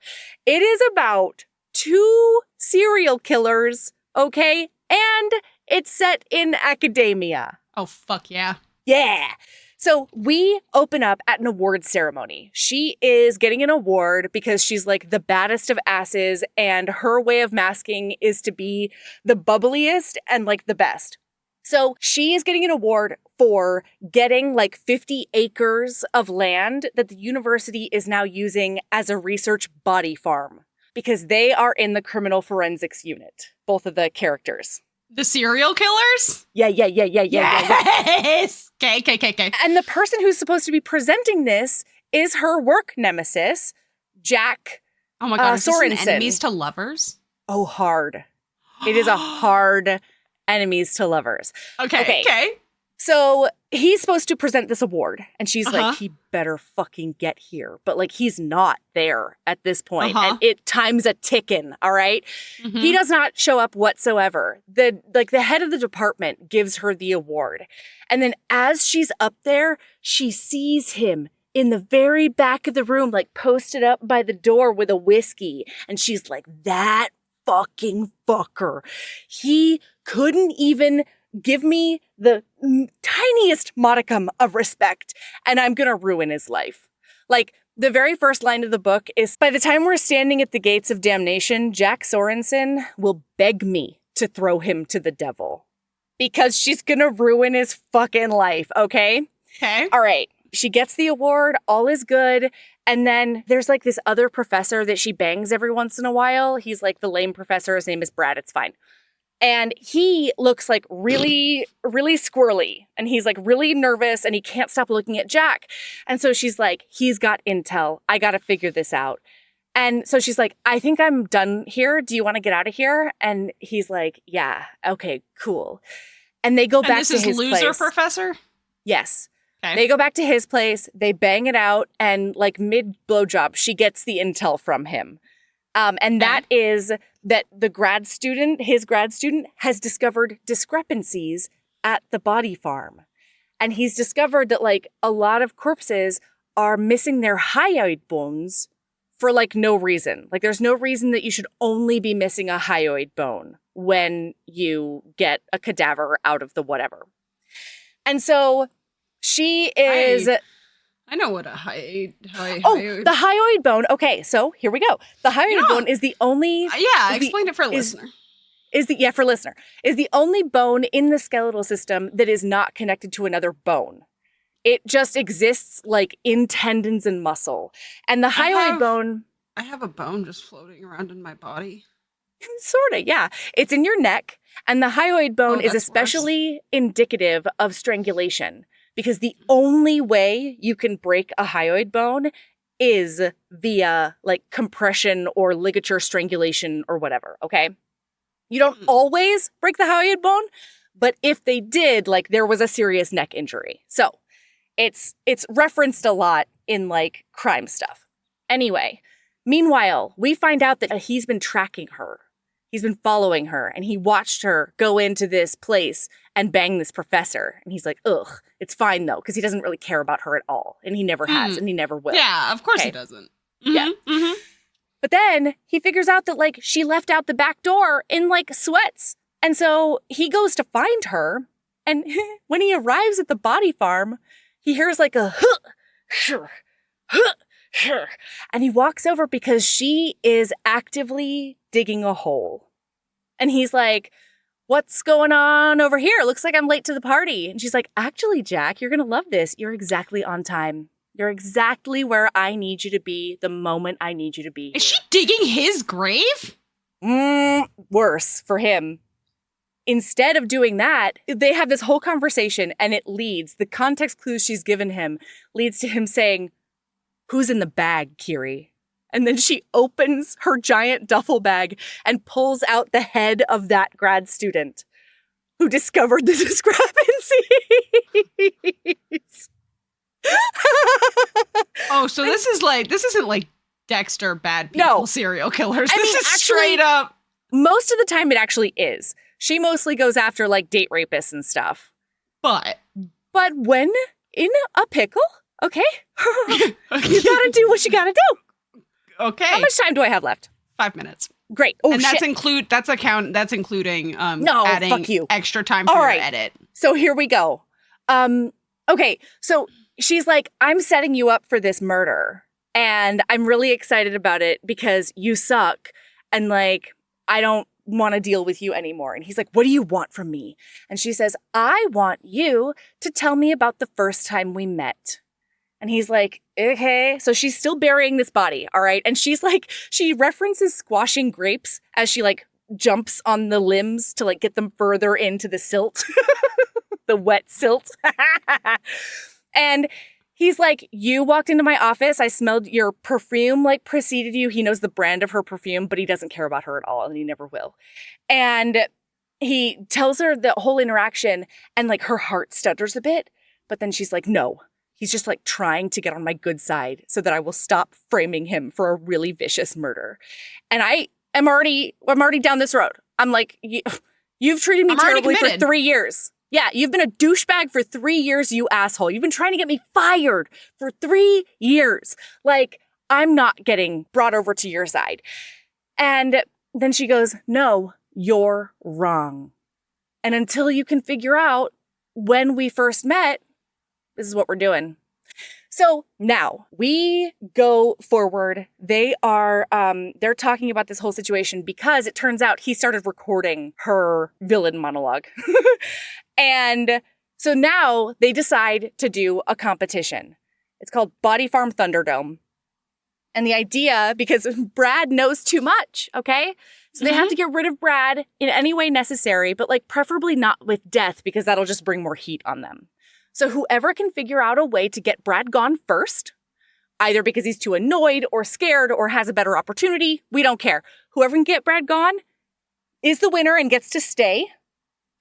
Speaker 1: It is about 2 serial killers, okay? And it's set in academia.
Speaker 3: Oh, fuck yeah.
Speaker 1: Yeah. So we open up at an award ceremony. She is getting an award because she's like the baddest of asses, and her way of masking is to be the bubbliest and like the best. So she is getting an award for getting like 50 acres of land that the university is now using as a research body farm because they are in the criminal forensics unit, both of the characters.
Speaker 3: The serial killers?
Speaker 1: Yeah.
Speaker 3: Yes! Okay.
Speaker 1: And the person who's supposed to be presenting this is her work nemesis, Jack
Speaker 3: Oh my God, is this an
Speaker 1: Sorensen.
Speaker 3: enemies to lovers?
Speaker 1: Oh, hard. It is a hard enemies to lovers.
Speaker 3: Okay.
Speaker 1: So he's supposed to present this award, and she's
Speaker 3: Uh-huh.
Speaker 1: like, he better fucking get here. But like, he's not there at this point, and time's a ticking, all right?
Speaker 3: Mm-hmm.
Speaker 1: He does not show up whatsoever. The head of the department gives her the award. And then as she's up there, she sees him in the very back of the room, like posted up by the door with a whiskey. And she's like, that fucking fucker. He couldn't even give me the tiniest modicum of respect, and I'm gonna ruin his life. Like, the very first line of the book is, by the time we're standing at the gates of damnation, Jack Sorensen will beg me to throw him to the devil. Because she's gonna ruin his fucking life, okay?
Speaker 3: Okay.
Speaker 1: All right. She gets the award, all is good. And then there's like this other professor that she bangs every once in a while. He's like the lame professor. His name is Brad. It's fine. And he looks like really, really squirrely. And he's like really nervous and he can't stop looking at Jack. And so she's like, he's got intel. I got to figure this out. And so she's like, I think I'm done here. Do you want to get out of here? And he's like, yeah, okay, cool. And they go back to his place.
Speaker 3: And this is loser professor?
Speaker 1: Yes.
Speaker 3: Okay.
Speaker 1: They go back to his place. They bang it out. And like mid blowjob, she gets the intel from him. And that is that his grad student has discovered discrepancies at the body farm. And he's discovered that like a lot of corpses are missing their hyoid bones for like no reason. Like there's no reason that you should only be missing a hyoid bone when you get a cadaver out of the whatever. And so she is...
Speaker 3: I know what a
Speaker 1: hyoid... the hyoid bone. Okay, so here we go. The hyoid bone is the only...
Speaker 3: explain it for a listener.
Speaker 1: For listener. Is the only bone in the skeletal system that is not connected to another bone. It just exists like in tendons and muscle. And the hyoid bone...
Speaker 3: I have a bone just floating around in my body.
Speaker 1: Sort of, yeah. It's in your neck. And the hyoid bone is especially indicative of strangulation. Because the only way you can break a hyoid bone is via like compression or ligature strangulation or whatever, okay? You don't always break the hyoid bone, but if they did, like there was a serious neck injury. So it's referenced a lot in like crime stuff. Anyway, meanwhile, we find out that he's been tracking her. He's been following her and he watched her go into this place and bang this professor. And he's like, ugh, it's fine though, because he doesn't really care about her at all. And he never has and he never will.
Speaker 3: Yeah, of course he doesn't. Mm-hmm,
Speaker 1: yeah. Mm-hmm. But then he figures out that like she left out the back door in like sweats. And so he goes to find her. And when he arrives at the body farm, he hears like a sure. And he walks over because she is actively digging a hole. And he's like, what's going on over here? Looks like I'm late to the party. And she's like, actually, Jack, you're going to love this. You're exactly on time. You're exactly where I need you to be the moment I need you to be.
Speaker 3: Is she digging his grave?
Speaker 1: Worse for him. Instead of doing that, they have this whole conversation and it leads, the context clues she's given him leads to him saying, who's in the bag, Kiri? And then she opens her giant duffel bag and pulls out the head of that grad student who discovered the discrepancies.
Speaker 3: Oh, so this isn't like Dexter bad people serial killers. This is
Speaker 1: actually,
Speaker 3: straight up.
Speaker 1: Most of the time it actually is. She mostly goes after like date rapists and stuff.
Speaker 3: But
Speaker 1: when in a pickle, okay? You gotta do what you gotta do.
Speaker 3: Okay.
Speaker 1: How much time do I have left?
Speaker 3: 5 minutes.
Speaker 1: Great. Oh,
Speaker 3: and
Speaker 1: shit.
Speaker 3: that's including
Speaker 1: adding
Speaker 3: fuck you. Extra time for your edit.
Speaker 1: So here we go. Okay, so she's like, I'm setting you up for this murder. And I'm really excited about it because you suck. And like, I don't want to deal with you anymore. And he's like, what do you want from me? And she says, I want you to tell me about the first time we met. And he's like, okay. So she's still burying this body, all right? And she's like, she references squashing grapes as she like jumps on the limbs to like get them further into the silt, the wet silt. And he's like, you walked into my office. I smelled your perfume, like preceded you. He knows the brand of her perfume, but he doesn't care about her at all. And he never will. And he tells her the whole interaction and like her heart stutters a bit. But then she's like, no. He's just like trying to get on my good side so that I will stop framing him for a really vicious murder. And I'm already down this road. I'm like, you've treated me terribly for 3 years. Yeah, you've been a douchebag for 3 years, you asshole. You've been trying to get me fired for 3 years. Like, I'm not getting brought over to your side. And then she goes, no, you're wrong. And until you can figure out when we first met, this is what we're doing. So now we go forward. They're talking about this whole situation because it turns out he started recording her villain monologue. And so now they decide to do a competition. It's called Body Farm Thunderdome. And the idea, because Brad knows too much, okay? So they have to get rid of Brad in any way necessary, but like preferably not with death because that'll just bring more heat on them. So whoever can figure out a way to get Brad gone first, either because he's too annoyed or scared or has a better opportunity, we don't care. Whoever can get Brad gone is the winner and gets to stay.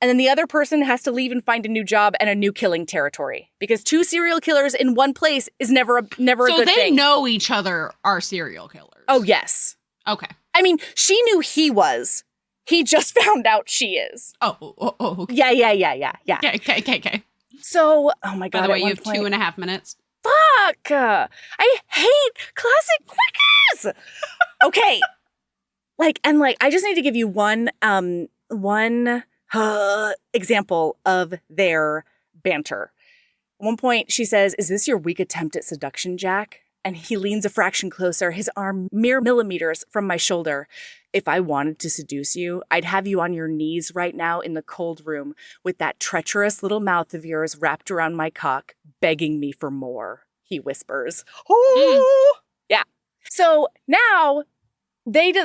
Speaker 1: And then the other person has to leave and find a new job and a new killing territory. Because 2 serial killers in one place is never a good thing.
Speaker 3: So they know each other are serial killers.
Speaker 1: Oh, yes.
Speaker 3: Okay.
Speaker 1: I mean, she knew he was. He just found out she is.
Speaker 3: Oh. Okay.
Speaker 1: Yeah.
Speaker 3: Okay.
Speaker 1: So, oh my God.
Speaker 3: By the way,
Speaker 1: at
Speaker 3: you
Speaker 1: one
Speaker 3: have
Speaker 1: point,
Speaker 3: 2.5 minutes.
Speaker 1: Fuck! I hate classic quickies. Okay. I just need to give you one example of their banter. At one point, she says, "Is this your weak attempt at seduction, Jack?" And he leans a fraction closer, his arm mere millimeters from my shoulder. "If I wanted to seduce you, I'd have you on your knees right now in the cold room with that treacherous little mouth of yours wrapped around my cock, begging me for more," he whispers. Oh, yeah. So now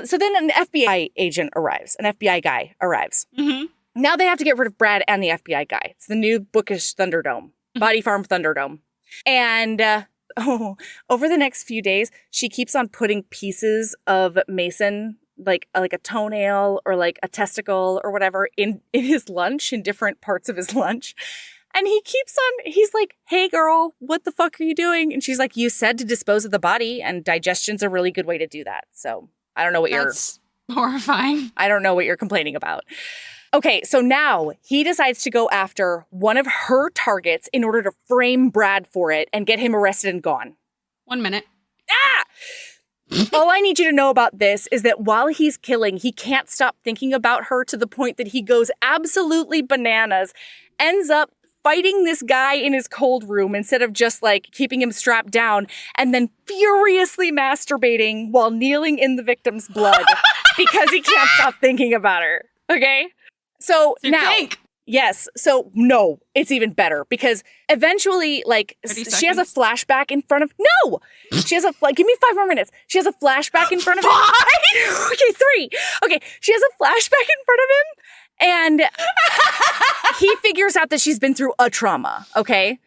Speaker 1: so then an FBI agent arrives, an FBI guy arrives.
Speaker 3: Mm-hmm.
Speaker 1: Now they have to get rid of Brad and the FBI guy. It's the new bookish Thunderdome, Body Farm Thunderdome. And over the next few days, she keeps on putting pieces of Mason, like a toenail or like a testicle or whatever, in his lunch, in different parts of his lunch. And he's like, "Hey girl, what the fuck are you doing?" And she's like, "You said to dispose of the body, and digestion's a really good way to do that." So I don't know what
Speaker 3: That's horrifying.
Speaker 1: I don't know what you're complaining about. Okay, so now he decides to go after one of her targets in order to frame Brad for it and get him arrested and gone.
Speaker 3: 1 minute.
Speaker 1: All I need you to know about this is that while he's killing, he can't stop thinking about her to the point that he goes absolutely bananas, ends up fighting this guy in his cold room instead of just like keeping him strapped down, and then furiously masturbating while kneeling in the victim's blood because he can't stop thinking about her. Okay? So now, yes. So no, it's even better because eventually, like, she has a flashback in front of, no, she has give me 5 more minutes. She has a flashback in front of him. Okay, 3. Okay, she has a flashback in front of him, and he figures out that she's been through a trauma. Okay,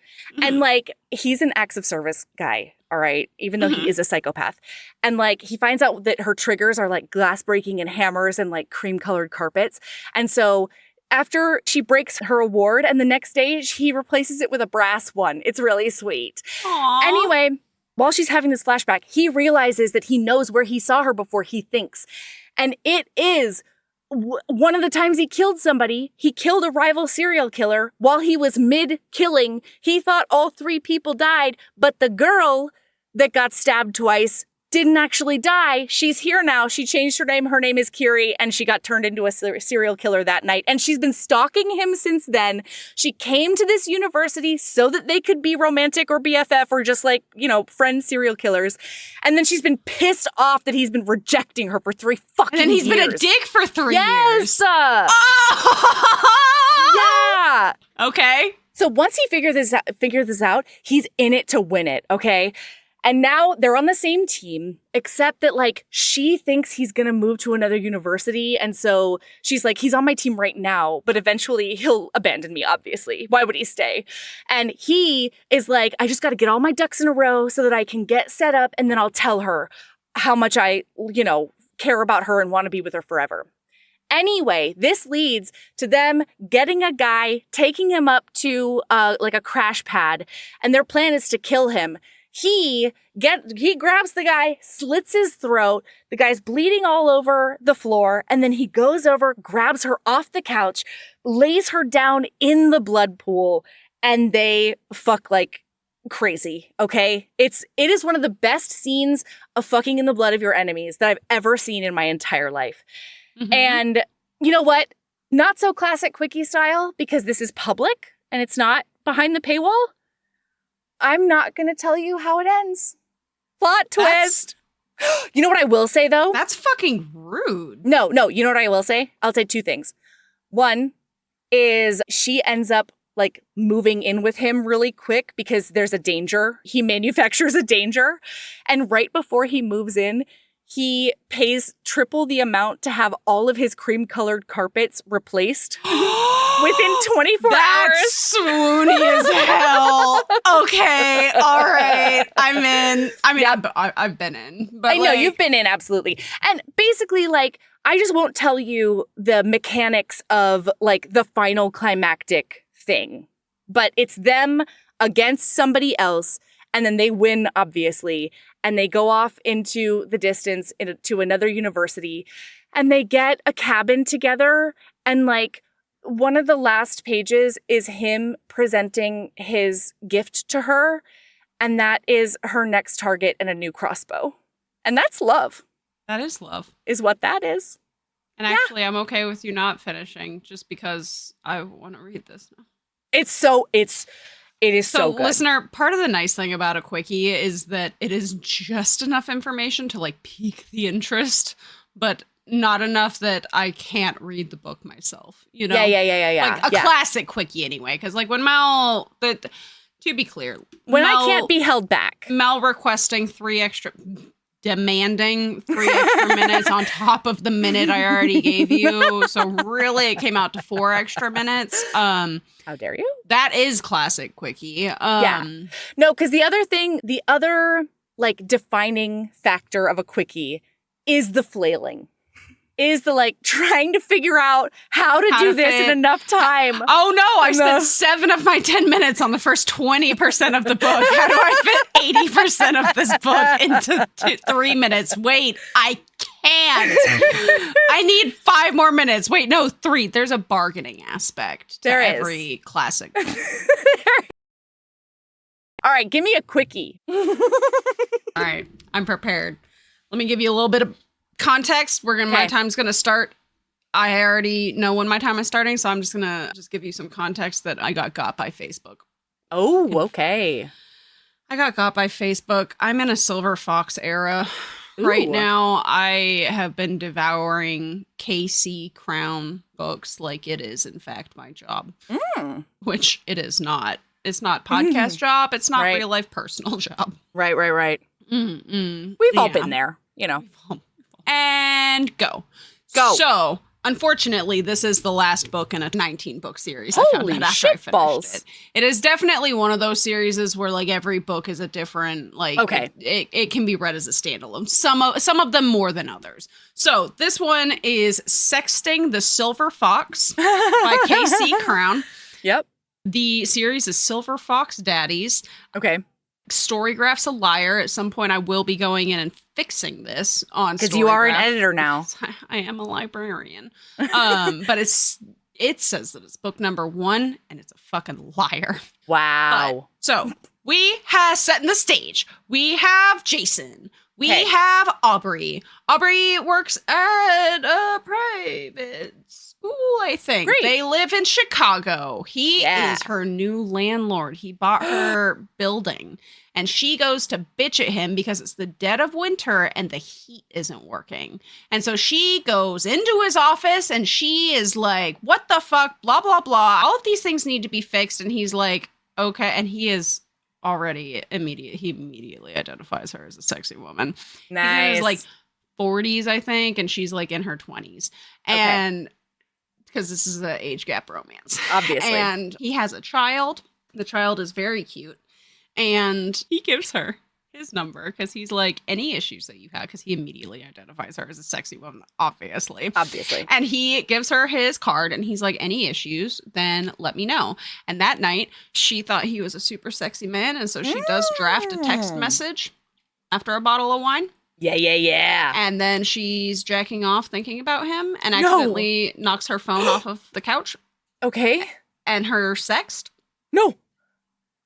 Speaker 1: and like, he's an acts of service guy. All right, even though he is a psychopath. And like, he finds out that her triggers are like glass breaking and hammers and like cream colored carpets. And so after she breaks her award and the next day he replaces it with a brass one. It's really sweet.
Speaker 3: Aww.
Speaker 1: Anyway, while she's having this flashback, he realizes that he knows where he saw her before, he thinks. And it is one of the times he killed somebody. He killed a rival serial killer while he was mid-killing. He thought all 3 people died, but the girl that got stabbed twice didn't actually die. She's here now. She changed her name. Her name is Kiri, and she got turned into a serial killer that night. And she's been stalking him since then. She came to this university so that they could be romantic or BFF or just like, friend serial killers. And then she's been pissed off that he's been rejecting her for 3 fucking years.
Speaker 3: And he's been a dick for 3 years.
Speaker 1: Yes! Yeah!
Speaker 3: Okay.
Speaker 1: So once he figures this out, he's in it to win it, okay? And now they're on the same team, except that, like, she thinks he's going to move to another university. And so she's like, he's on my team right now, but eventually he'll abandon me, obviously. Why would he stay? And he is like, I just got to get all my ducks in a row so that I can get set up. And then I'll tell her how much I, care about her and want to be with her forever. Anyway, this leads to them getting a guy, taking him up to like a crash pad. And their plan is to kill him. He grabs the guy, slits his throat. The guy's bleeding all over the floor. And then he goes over, grabs her off the couch, lays her down in the blood pool, and they fuck like crazy. Okay. It is one of the best scenes of fucking in the blood of your enemies that I've ever seen in my entire life. Mm-hmm. And you know what? Not so classic quickie style, because this is public and it's not behind the paywall. I'm not going to tell you how it ends. Plot twist. You know what I will say, though?
Speaker 3: That's fucking rude.
Speaker 1: No. You know what I will say? I'll say 2 things. One is she ends up like moving in with him really quick because there's a danger. He manufactures a danger. And right before he moves in, he pays triple the amount to have all of his cream-colored carpets replaced within 24 hours.
Speaker 3: That's swoony as hell. Okay, all right, I'm in. I mean, yeah. I've been in. But
Speaker 1: I know, you've been in, absolutely. And basically, like, I just won't tell you the mechanics of, like, the final climactic thing. But it's them against somebody else. And then they win, obviously. And they go off into the distance to another university. And they get a cabin together. And like one of the last pages is him presenting his gift to her. And that is her next target and a new crossbow. And that's love.
Speaker 3: That is love.
Speaker 1: Is what that is.
Speaker 3: And actually, I'm okay with you not finishing just because I want to read this now. It is so good. Listener, part of the nice thing about a quickie is that it is just enough information to like pique the interest, but not enough that I can't read the book myself. You know?
Speaker 1: Yeah.
Speaker 3: Like a classic quickie anyway. Because like when Mel, to be clear,
Speaker 1: when I can't be held back.
Speaker 3: Mel demanding 3 extra minutes on top of the minute I already gave you. So really it came out to 4 extra minutes.
Speaker 1: How dare you?
Speaker 3: That is classic quickie.
Speaker 1: No, because the other like defining factor of a quickie is the flailing. Is the like trying to figure out how to do this in enough time.
Speaker 3: Oh no, I spent 7 of my 10 minutes on the first 20% of the book. How do I fit 80% of this book into 3 minutes? Wait, I can't. I need 5 more minutes. Wait, no, 3. There's a bargaining aspect to every classic book.
Speaker 1: All right, give me a quickie.
Speaker 3: All right, I'm prepared. Let me give you a little bit of context. My time's gonna start. I already know when my time is starting, so I'm just gonna give you some context that I got by Facebook.
Speaker 1: Oh, okay.
Speaker 3: I got by Facebook. I'm in a SILVERFOX era right now. I have been devouring KC Crowne books like it is, in fact, my job, which it is not. It's not podcast job. It's not real life personal job.
Speaker 1: Right. We've all been there, you know.
Speaker 3: And go. So, unfortunately, this is the last book in a 19-book series.
Speaker 1: Holy shit balls.
Speaker 3: It. It is definitely one of those series where like every book is a different, like, it can be read as a standalone. Some of them more than others. So, this one is Sexting the SILVERFOX by KC Crowne.
Speaker 1: Yep.
Speaker 3: The series is SILVERFOX Daddies.
Speaker 1: Okay.
Speaker 3: Storygraph's a liar. At some point, I will be going in and fixing this on Storygraph.
Speaker 1: Because you are an editor now.
Speaker 3: I am a librarian. But it says that it's book number 1, and it's a fucking liar.
Speaker 1: Wow.
Speaker 3: So we have setting the stage. We have Jason. We have Aubrey. Aubrey works at a private school, I think.
Speaker 1: Great.
Speaker 3: They live in Chicago. He is her new landlord. He bought her building. And she goes to bitch at him because it's the dead of winter and the heat isn't working. And so she goes into his office and she is like, what the fuck? Blah, blah, blah. All of these things need to be fixed. And he's like, okay. And he is already he immediately identifies her as a sexy woman.
Speaker 1: Nice.
Speaker 3: He's like 40s, I think. And she's like in her 20s. And because this is an age gap romance.
Speaker 1: Obviously.
Speaker 3: And he has a child. The child is very cute. And he gives her his number because he's like, any issues that you have, because he immediately identifies her as a sexy woman, obviously. And he gives her his card and he's like, any issues, then let me know. And that night, she thought he was a super sexy man. And so she does draft a text message after a bottle of wine.
Speaker 1: Yeah.
Speaker 3: And then she's jacking off thinking about him and accidentally knocks her phone off of the couch.
Speaker 1: Okay.
Speaker 3: And her sext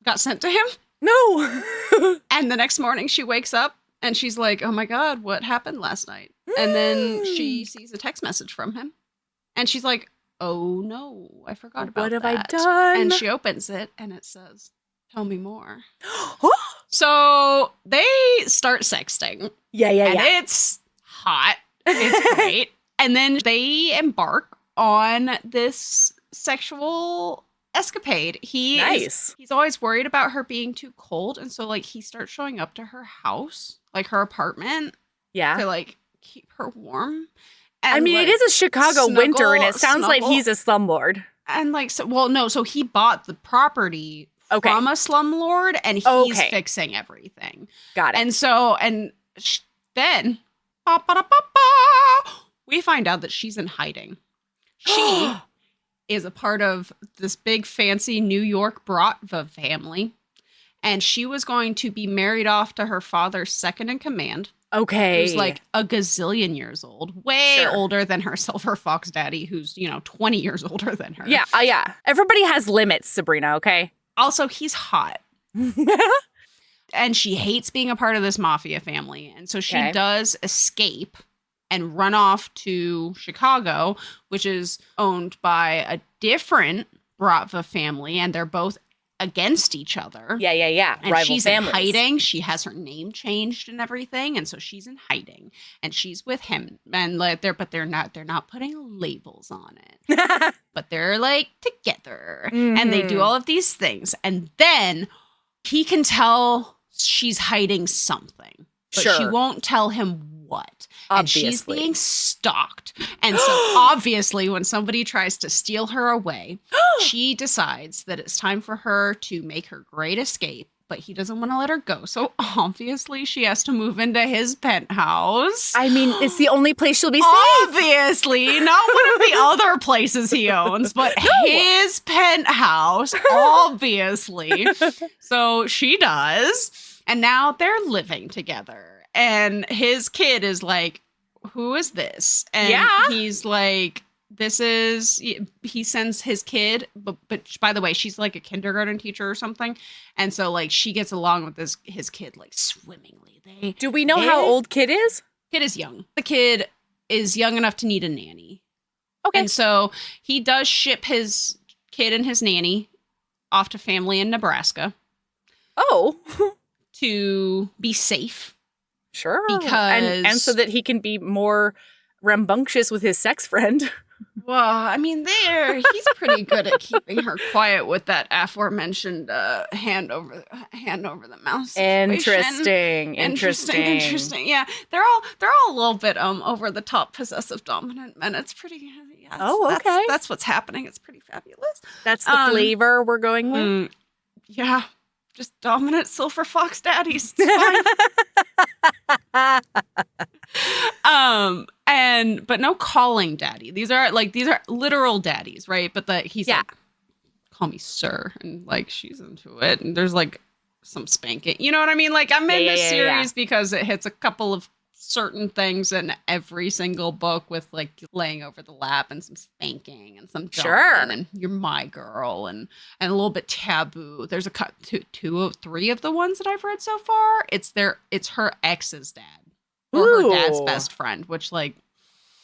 Speaker 3: got sent to him.
Speaker 1: No.
Speaker 3: And the next morning she wakes up and she's like, oh my God, what happened last night? And then she sees a text message from him. And she's like, oh no, I forgot about that.
Speaker 1: What have I done?
Speaker 3: And she opens it and it says, tell me more. So they start sexting.
Speaker 1: Yeah.
Speaker 3: And it's hot. It's great. And then they embark on this sexual escapade. He's always worried about her being too cold, and so like he starts showing up to her house, like her apartment, to like keep her warm. And,
Speaker 1: I mean, it is a Chicago winter, and it sounds like he's a slumlord.
Speaker 3: And like, so he bought the property from a slumlord, and he's fixing everything.
Speaker 1: Got it.
Speaker 3: And so, then we find out that she's in hiding. She is a part of this big fancy New York Bratva family. And she was going to be married off to her father's second in command.
Speaker 1: Okay.
Speaker 3: Who's like a gazillion years old, way older than her SILVERFOX daddy, who's, 20 years older than her.
Speaker 1: Yeah, yeah. Everybody has limits, Sabrina, okay?
Speaker 3: Also, he's hot. And she hates being a part of this mafia family. And so she does escape and run off to Chicago, which is owned by a different Bratva family. And they're both against each other.
Speaker 1: Yeah.
Speaker 3: And
Speaker 1: Rival
Speaker 3: she's
Speaker 1: families.
Speaker 3: in hiding. She has her name changed and everything, and so she's in hiding. And she's with him. And they're not putting labels on it. But they're like together.
Speaker 1: Mm-hmm.
Speaker 3: And they do all of these things. And then he can tell she's hiding something. But she won't tell him what.
Speaker 1: Obviously.
Speaker 3: And she's being stalked. And so obviously when somebody tries to steal her away, she decides that it's time for her to make her great escape, but he doesn't want to let her go. So obviously she has to move into his penthouse.
Speaker 1: I mean, it's the only place she'll be safe.
Speaker 3: Obviously, not one of the other places he owns, but his penthouse, obviously. So she does. And now they're living together. And his kid is like, who is this? And he's like, he sends his kid, but by the way, she's like a kindergarten teacher or something. And so like she gets along with his kid like swimmingly.
Speaker 1: Do we know how old kid is?
Speaker 3: Kid is young. The kid is young enough to need a nanny.
Speaker 1: Okay.
Speaker 3: And so he does ship his kid and his nanny off to family in Nebraska.
Speaker 1: Oh.
Speaker 3: To be safe.
Speaker 1: Sure.
Speaker 3: Because
Speaker 1: and so that he can be more rambunctious with his sex friend.
Speaker 3: Well, I mean, he's pretty good at keeping her quiet with that aforementioned hand over the mouth situation. Interesting. Yeah, they're all a little bit over the top, possessive, dominant men. It's pretty. Yeah,
Speaker 1: okay.
Speaker 3: That's what's happening. It's pretty fabulous.
Speaker 1: That's the flavor we're going with.
Speaker 3: Yeah, just dominant SILVERFOX daddies. It's fine. But no calling daddy. These are literal daddies, right? But he's like, call me sir, and like she's into it, and there's like some spanking. You know what I mean? Like I'm in this series because it hits a couple of certain things in every single book with like laying over the lap and some spanking and some jumping and you're my girl and a little bit taboo. There's three of the ones that I've read so far. It's her ex's dad or her dad's best friend, which like,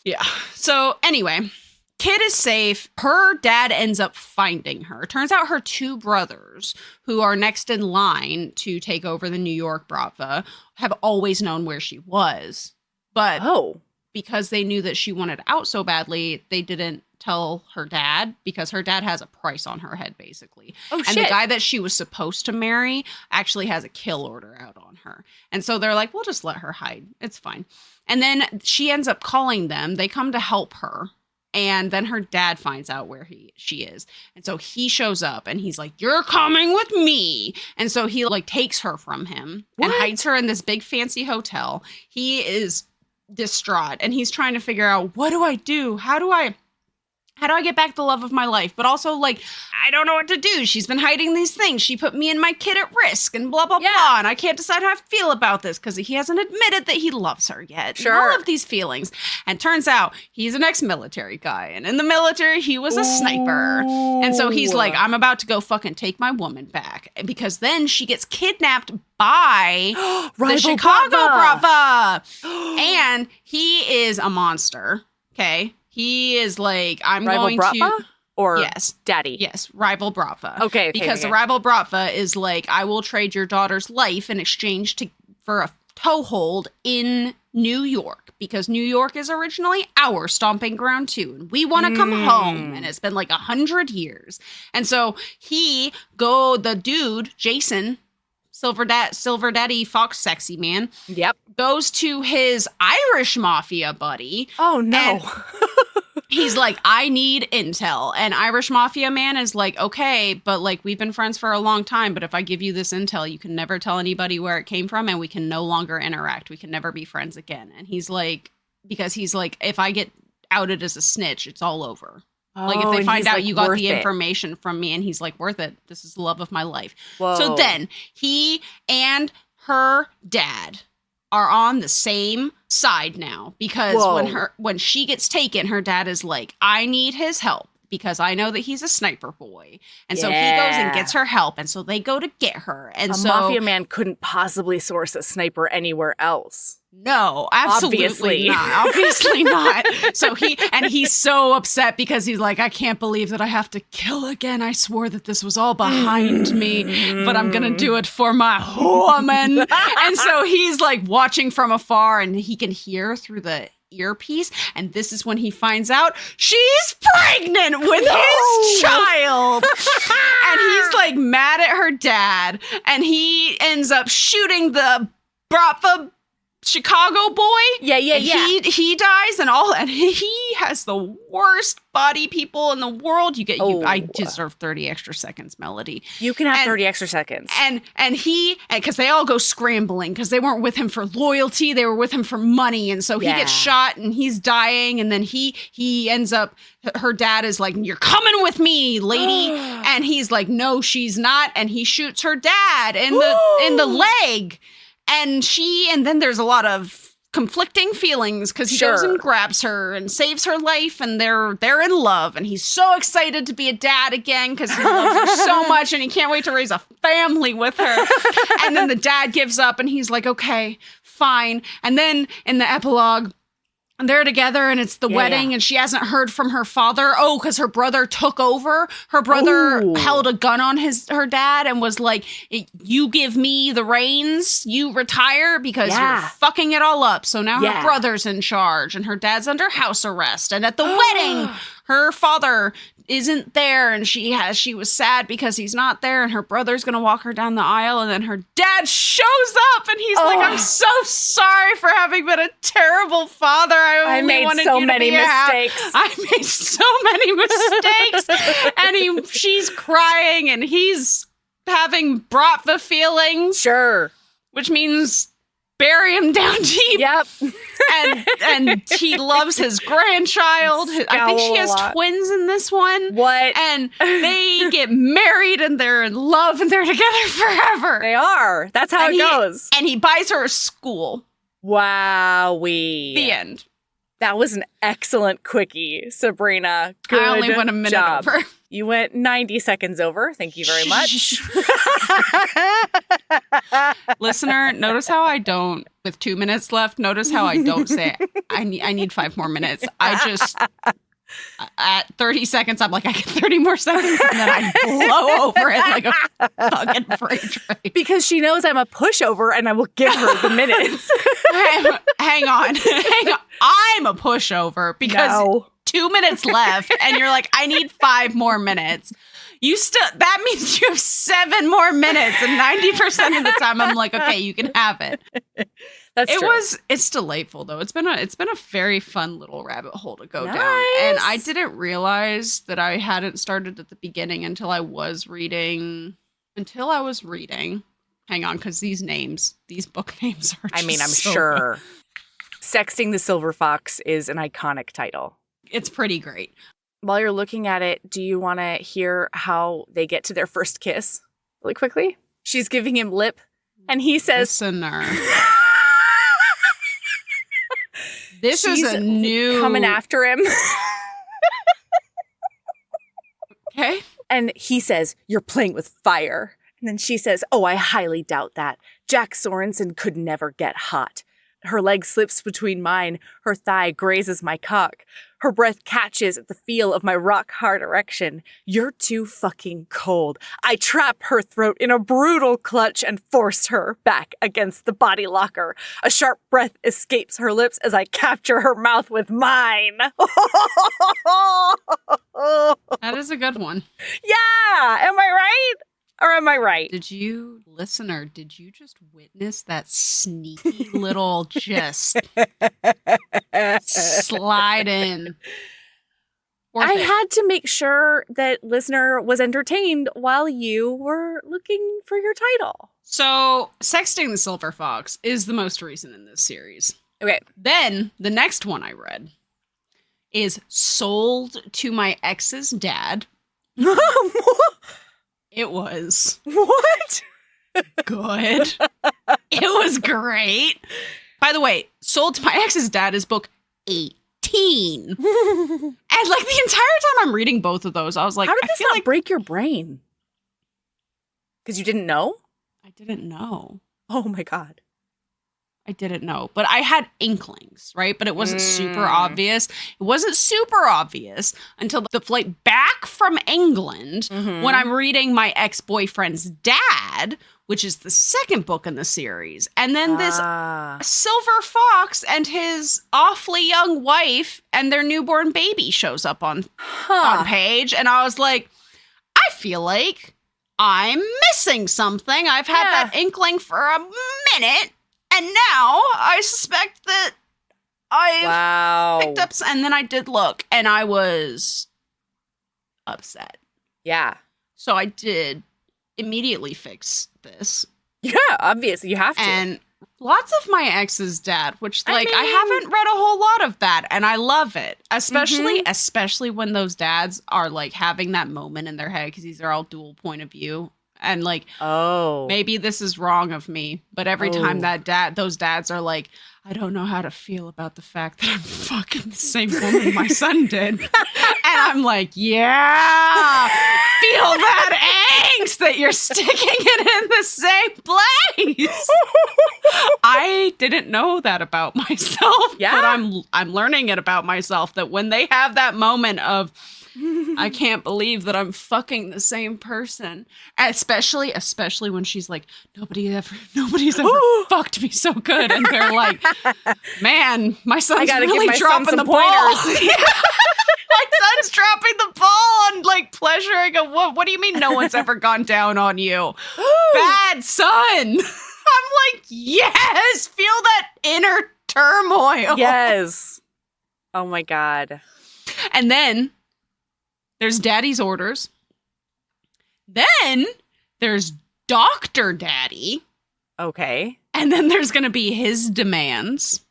Speaker 3: yeah. So anyway, kid is safe. Her dad ends up finding her. Turns out her two brothers, who are next in line to take over the New York Bratva, have always known where she was. But because they knew that she wanted out so badly, they didn't tell her dad because her dad has a price on her head, basically.
Speaker 1: Oh, shit.
Speaker 3: And the guy that she was supposed to marry actually has a kill order out on her. And so they're like, we'll just let her hide. It's fine. And then she ends up calling them. They come to help her. And then her dad finds out where she is. And so he shows up and he's like, you're coming with me. And so he like takes her from him and hides her in this big fancy hotel. He is distraught and he's trying to figure out, what do I do? How do I get back the love of my life? But also, like, I don't know what to do. She's been hiding these things. She put me and my kid at risk and blah, blah, blah. And I can't decide how I feel about this because he hasn't admitted that he loves her yet.
Speaker 1: Sure.
Speaker 3: And all of these feelings. And turns out he's an ex-military guy. And in the military, he was a sniper. And so he's like, I'm about to go fucking take my woman back. Because then she gets kidnapped by the Chicago Bratva. And he is a monster. Okay. He is like, I'm
Speaker 1: rival
Speaker 3: going
Speaker 1: Bratva?
Speaker 3: to...
Speaker 1: Or
Speaker 3: yes.
Speaker 1: daddy?
Speaker 3: Yes, rival Bratva.
Speaker 1: Okay.
Speaker 3: Because the rival Bratva is like, I will trade your daughter's life in exchange for a toehold in New York. Because New York is originally our stomping ground too. And we want to come home. And it's been like 100 years. And so the dude, Jason... Silver Daddy Fox Sexy Man.
Speaker 1: Yep.
Speaker 3: Goes to his Irish mafia buddy.
Speaker 1: Oh, no.
Speaker 3: He's like, I need intel. And Irish mafia man is like, okay, but like we've been friends for a long time. But if I give you this intel, you can never tell anybody where it came from and we can no longer interact. We can never be friends again. And he's like, because he's like, if I get outed as a snitch, it's all over. Like, if
Speaker 1: Oh,
Speaker 3: they
Speaker 1: and
Speaker 3: find
Speaker 1: he's
Speaker 3: out
Speaker 1: like,
Speaker 3: you got
Speaker 1: "Worth
Speaker 3: the
Speaker 1: it."
Speaker 3: information from me, and he's like, worth it. This is the love of my life.
Speaker 1: Whoa.
Speaker 3: So then he and her dad are on the same side now, because
Speaker 1: Whoa.
Speaker 3: when she gets taken, her dad is like, I need his help because I know that he's a sniper boy. And so he goes and gets her help. And so they go to get her. And
Speaker 1: a mafia man couldn't possibly source a sniper anywhere else.
Speaker 3: No, absolutely
Speaker 1: Obviously.
Speaker 3: not. Obviously not. So he's so upset because he's like, I can't believe that I have to kill again. I swore that this was all behind me, but I'm going to do it for my woman. And so he's like watching from afar, and he can hear through the earpiece. And this is when he finds out she's pregnant with his child. And he's like mad at her dad. And he ends up shooting the Bratva Chicago boy.
Speaker 1: Yeah.
Speaker 3: He dies, and he has the worst body people in the world. I deserve 30 extra seconds, Melody.
Speaker 1: You can have 30 extra seconds.
Speaker 3: And because they all go scrambling because they weren't with him for loyalty, they were with him for money, and so he gets shot and he's dying, and then he ends up. Her dad is like, "You're coming with me, lady," and he's like, "No, she's not," and he shoots her dad in the leg. And then there's a lot of conflicting feelings because he goes and grabs her and saves her life, and they're in love, and he's so excited to be a dad again because he loves her so much, and he can't wait to raise a family with her. And then the dad gives up, and he's like, okay, fine. And then in the epilogue, they're together, and it's the wedding, and she hasn't heard from her father. Oh, because her brother took over. Her brother held a gun on her dad and was like, you give me the reins, you retire because you're fucking it all up. So now her brother's in charge, and her dad's under house arrest. And at the wedding, her father isn't there, and she was sad because he's not there, and her brother's gonna walk her down the aisle, and then her dad shows up, and he's like, I'm so sorry for having been a terrible father. I made so many mistakes. I made so many mistakes. And she's crying, and he's having Bratva feelings.
Speaker 1: Sure.
Speaker 3: Which means bury him down deep.
Speaker 1: Yep.
Speaker 3: and he loves his grandchild. I think she has twins in this one.
Speaker 1: What?
Speaker 3: And they get married, and they're in love, and they're together forever.
Speaker 1: They are. That's how it goes.
Speaker 3: And he buys her a school.
Speaker 1: Wowee.
Speaker 3: The end.
Speaker 1: That was an excellent quickie, Sabrina. Good
Speaker 3: I only went a minute
Speaker 1: job.
Speaker 3: over.
Speaker 1: You went 90 seconds over. Thank you very much.
Speaker 3: Listener, notice how I don't, with 2 minutes left, notice how I don't say, I need 5 more minutes. I just, at 30 seconds, I'm like, I get 30 more seconds, and then I blow over it like a fucking freight train.
Speaker 1: Because she knows I'm a pushover, and I will give her the minutes.
Speaker 3: Hang on. I'm a pushover because 2 minutes left, and you're like, I need 5 more minutes. That means you have 7 more minutes, and 90% of the time I'm like, okay, you can have it.
Speaker 1: That's true.
Speaker 3: It's delightful though. It's been a very fun little rabbit hole to go down. And I didn't realize that I hadn't started at the beginning until I was reading. Hang on, because these book names are just
Speaker 1: I'm
Speaker 3: so
Speaker 1: sure.
Speaker 3: good.
Speaker 1: Sexting the Silver Fox is an iconic title.
Speaker 3: It's pretty great.
Speaker 1: While you're looking at it, do you want to hear how they get to their first kiss really quickly? She's giving him lip, and he says,
Speaker 3: Listener. This is a new...
Speaker 1: coming after him.
Speaker 3: Okay.
Speaker 1: And he says, you're playing with fire. And then she says, oh, I highly doubt that. Jack Sorensen could never get hot. Her leg slips between mine. Her thigh grazes my cock. Her breath catches at the feel of my rock-hard erection. You're too fucking cold. I trap her throat in a brutal clutch and force her back against the body locker. A sharp breath escapes her lips as I capture her mouth with mine.
Speaker 3: That is a good one.
Speaker 1: Yeah! Am I right? Or am I right?
Speaker 3: Did you just witness that sneaky little just slide in?
Speaker 1: I had to make sure that listener was entertained while you were looking for your title.
Speaker 3: So, Sexting the Silver Fox is the most recent in this series.
Speaker 1: Okay.
Speaker 3: Then, the next one I read is sold to my ex's dad. It was.
Speaker 1: What?
Speaker 3: Good. It was great. By the way, sold to my ex's dad is book 18. And like the entire time I'm reading both of those, I was like,
Speaker 1: how did this
Speaker 3: feel
Speaker 1: not
Speaker 3: like
Speaker 1: break your brain? Because you didn't know?
Speaker 3: I didn't know.
Speaker 1: Oh my God.
Speaker 3: I didn't know, but I had inklings, right? But it wasn't super obvious. It wasn't super obvious until the flight back from England when I'm reading my ex-boyfriend's dad, which is the second book in the series. And then this Silver Fox and his awfully young wife and their newborn baby shows up on page. And I was like, I feel like I'm missing something. I've had that inkling for a minute. And now I suspect that I've picked up, and then I did look, and I was upset.
Speaker 1: Yeah.
Speaker 3: So I did immediately fix this.
Speaker 1: Yeah, obviously, you have to.
Speaker 3: And lots of my ex's dad, which, I haven't read a whole lot of that, and I love it. Especially when those dads are, like, having that moment in their head, because these are all dual point of view. And like, maybe this is wrong of me, but every time those dads are like, I don't know how to feel about the fact that I'm fucking the same woman my son did. And I'm like, yeah, feel that angst that you're sticking it in the same place. I didn't know that about myself, but I'm learning it about myself, that when they have that moment of, I can't believe that I'm fucking the same person. Especially when she's like, nobody's ever fucked me so good. And they're like, man, my son's really dropping the ball. My son's dropping the ball on like pleasuring a woman. What do you mean no one's ever gone down on you? Bad son. I'm like, yes, feel that inner turmoil.
Speaker 1: Yes. Oh my God.
Speaker 3: And then there's Daddy's orders. Then there's Dr. Daddy.
Speaker 1: Okay.
Speaker 3: And then there's going to be his demands.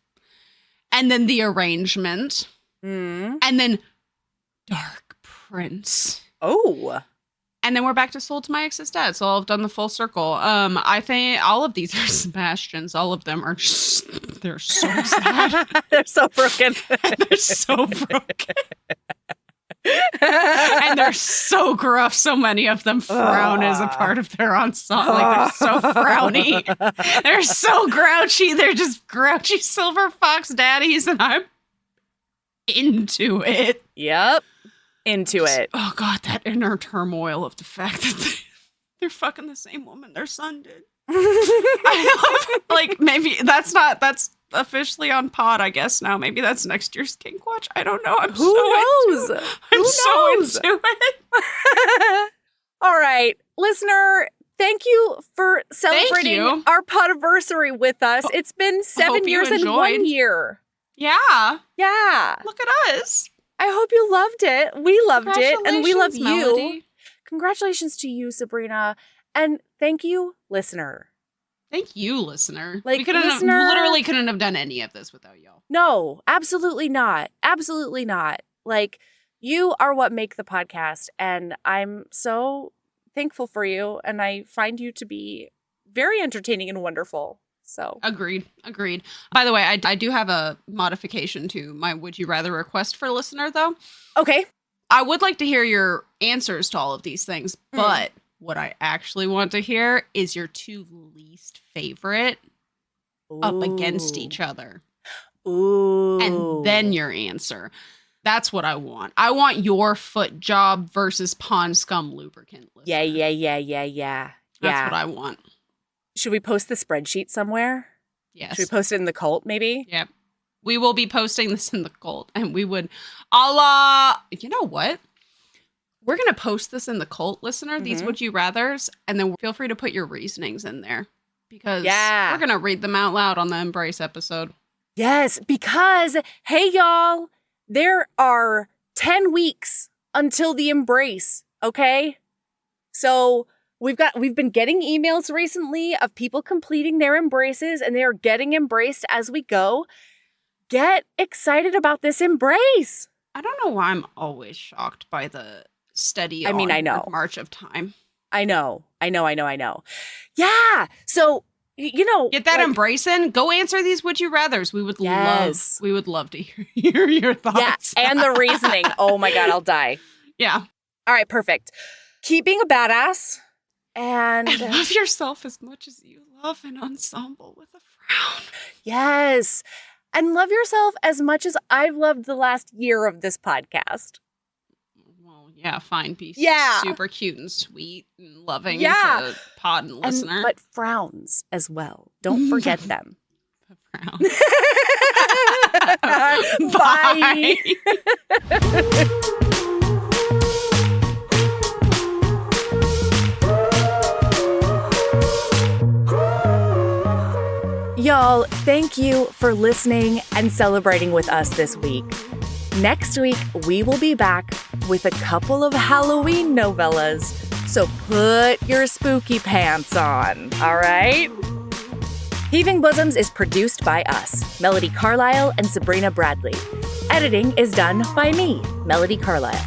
Speaker 3: And then the arrangement. And then Dark Prince.
Speaker 1: Oh.
Speaker 3: And then we're back to Sold to My Ex's Dad. So I've done the full circle. I think all of these are Sebastians. All of them are just, they're so sad.
Speaker 1: They're so broken.
Speaker 3: They're so broken. And they're so gruff. So many of them frown as a part of their ensemble. Like, they're so frowny. They're so grouchy. They're just grouchy Silver Fox daddies, and I'm into it.
Speaker 1: Yep. Into it.
Speaker 3: Oh, God, that inner turmoil of the fact that they're fucking the same woman their son did. I know, like, maybe that's officially on pod, I guess now. Maybe that's next year's Kink Watch. I don't know.
Speaker 1: Who knows?
Speaker 3: I'm so into it.
Speaker 1: All right, listener, thank you for celebrating our Podiversary with us. It's been 7 years and 1 year.
Speaker 3: Yeah.
Speaker 1: Yeah.
Speaker 3: Look at us.
Speaker 1: I hope you loved it. We loved it, and we love you.
Speaker 3: Melody.
Speaker 1: Congratulations to you, Sabrina. And thank you, listener.
Speaker 3: Thank you, listener.
Speaker 1: Like,
Speaker 3: we literally couldn't have done any of this without y'all.
Speaker 1: No, absolutely not. Absolutely not. Like, you are what make the podcast, and I'm so thankful for you, and I find you to be very entertaining and wonderful. So
Speaker 3: Agreed. By the way, I do have a modification to my Would You Rather request for listener, though.
Speaker 1: Okay.
Speaker 3: I would like to hear your answers to all of these things, but what I actually want to hear is your two least favorite up against each other.
Speaker 1: Ooh.
Speaker 3: And then your answer. That's what I want. I want your foot job versus pond scum lubricant. Listener.
Speaker 1: Yeah.
Speaker 3: That's what I want.
Speaker 1: Should we post the spreadsheet somewhere?
Speaker 3: Yes.
Speaker 1: Should we post it in the cult, maybe?
Speaker 3: Yep. We will be posting this in the cult, and we would, you know what? We're going to post this in the cult, listener, these Would You Rathers, and then feel free to put your reasonings in there, because we're going to read them out loud on the Embrace episode.
Speaker 1: Yes, because, hey, y'all, there are 10 weeks until the Embrace, okay? So we've been getting emails recently of people completing their embraces, and they are getting embraced as we go. Get excited about this embrace.
Speaker 3: I don't know why I'm always shocked by the steady
Speaker 1: I mean, I know.
Speaker 3: march of time.
Speaker 1: I know. Yeah. So,
Speaker 3: Get that embrace in. Go answer these would you rathers. We would love to hear your thoughts.
Speaker 1: Yeah, and the reasoning. Oh my God, I'll die.
Speaker 3: Yeah.
Speaker 1: All right, perfect. Keeping a badass and
Speaker 3: love yourself as much as you love an ensemble with a frown.
Speaker 1: Yes. And love yourself as much as I've loved the last year of this podcast.
Speaker 3: Well, yeah, fine. Be
Speaker 1: Yeah.
Speaker 3: super cute and sweet and loving
Speaker 1: Yeah.
Speaker 3: to pod and listener.
Speaker 1: But frowns as well. Don't forget them.
Speaker 3: Frown.
Speaker 1: Bye. Y'all, thank you for listening and celebrating with us this week. Next week, we will be back with a couple of Halloween novellas, so put your spooky pants on, all right? Heaving Bosoms is produced by us, Melody Carlisle and Sabrina Bradley. Editing is done by me, Melody Carlisle.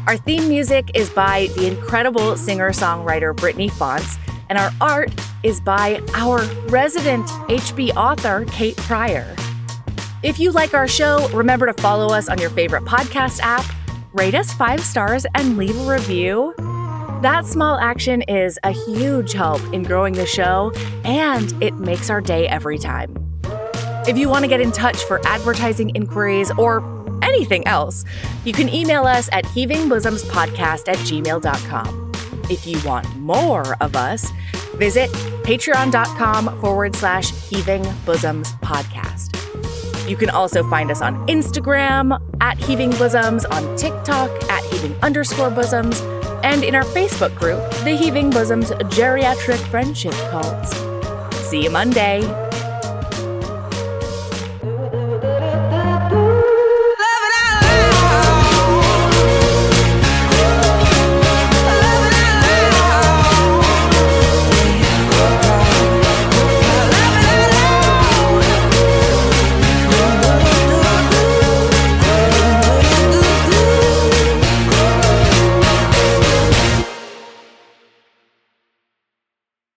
Speaker 1: Our theme music is by the incredible singer-songwriter Brittany Fonts, and our art is by our resident HB author, Kate Pryor. If you like our show, remember to follow us on your favorite podcast app, rate us 5 stars, and leave a review. That small action is a huge help in growing the show, and it makes our day every time. If you want to get in touch for advertising inquiries or anything else, you can email us at heavingbosomspodcast@gmail.com. If you want more of us, visit patreon.com/heavingbosomspodcast. You can also find us on Instagram @heavingbosoms, on TikTok @heaving_bosoms, and in our Facebook group, the Heaving Bosoms Geriatric Friendship Cults. See you Monday.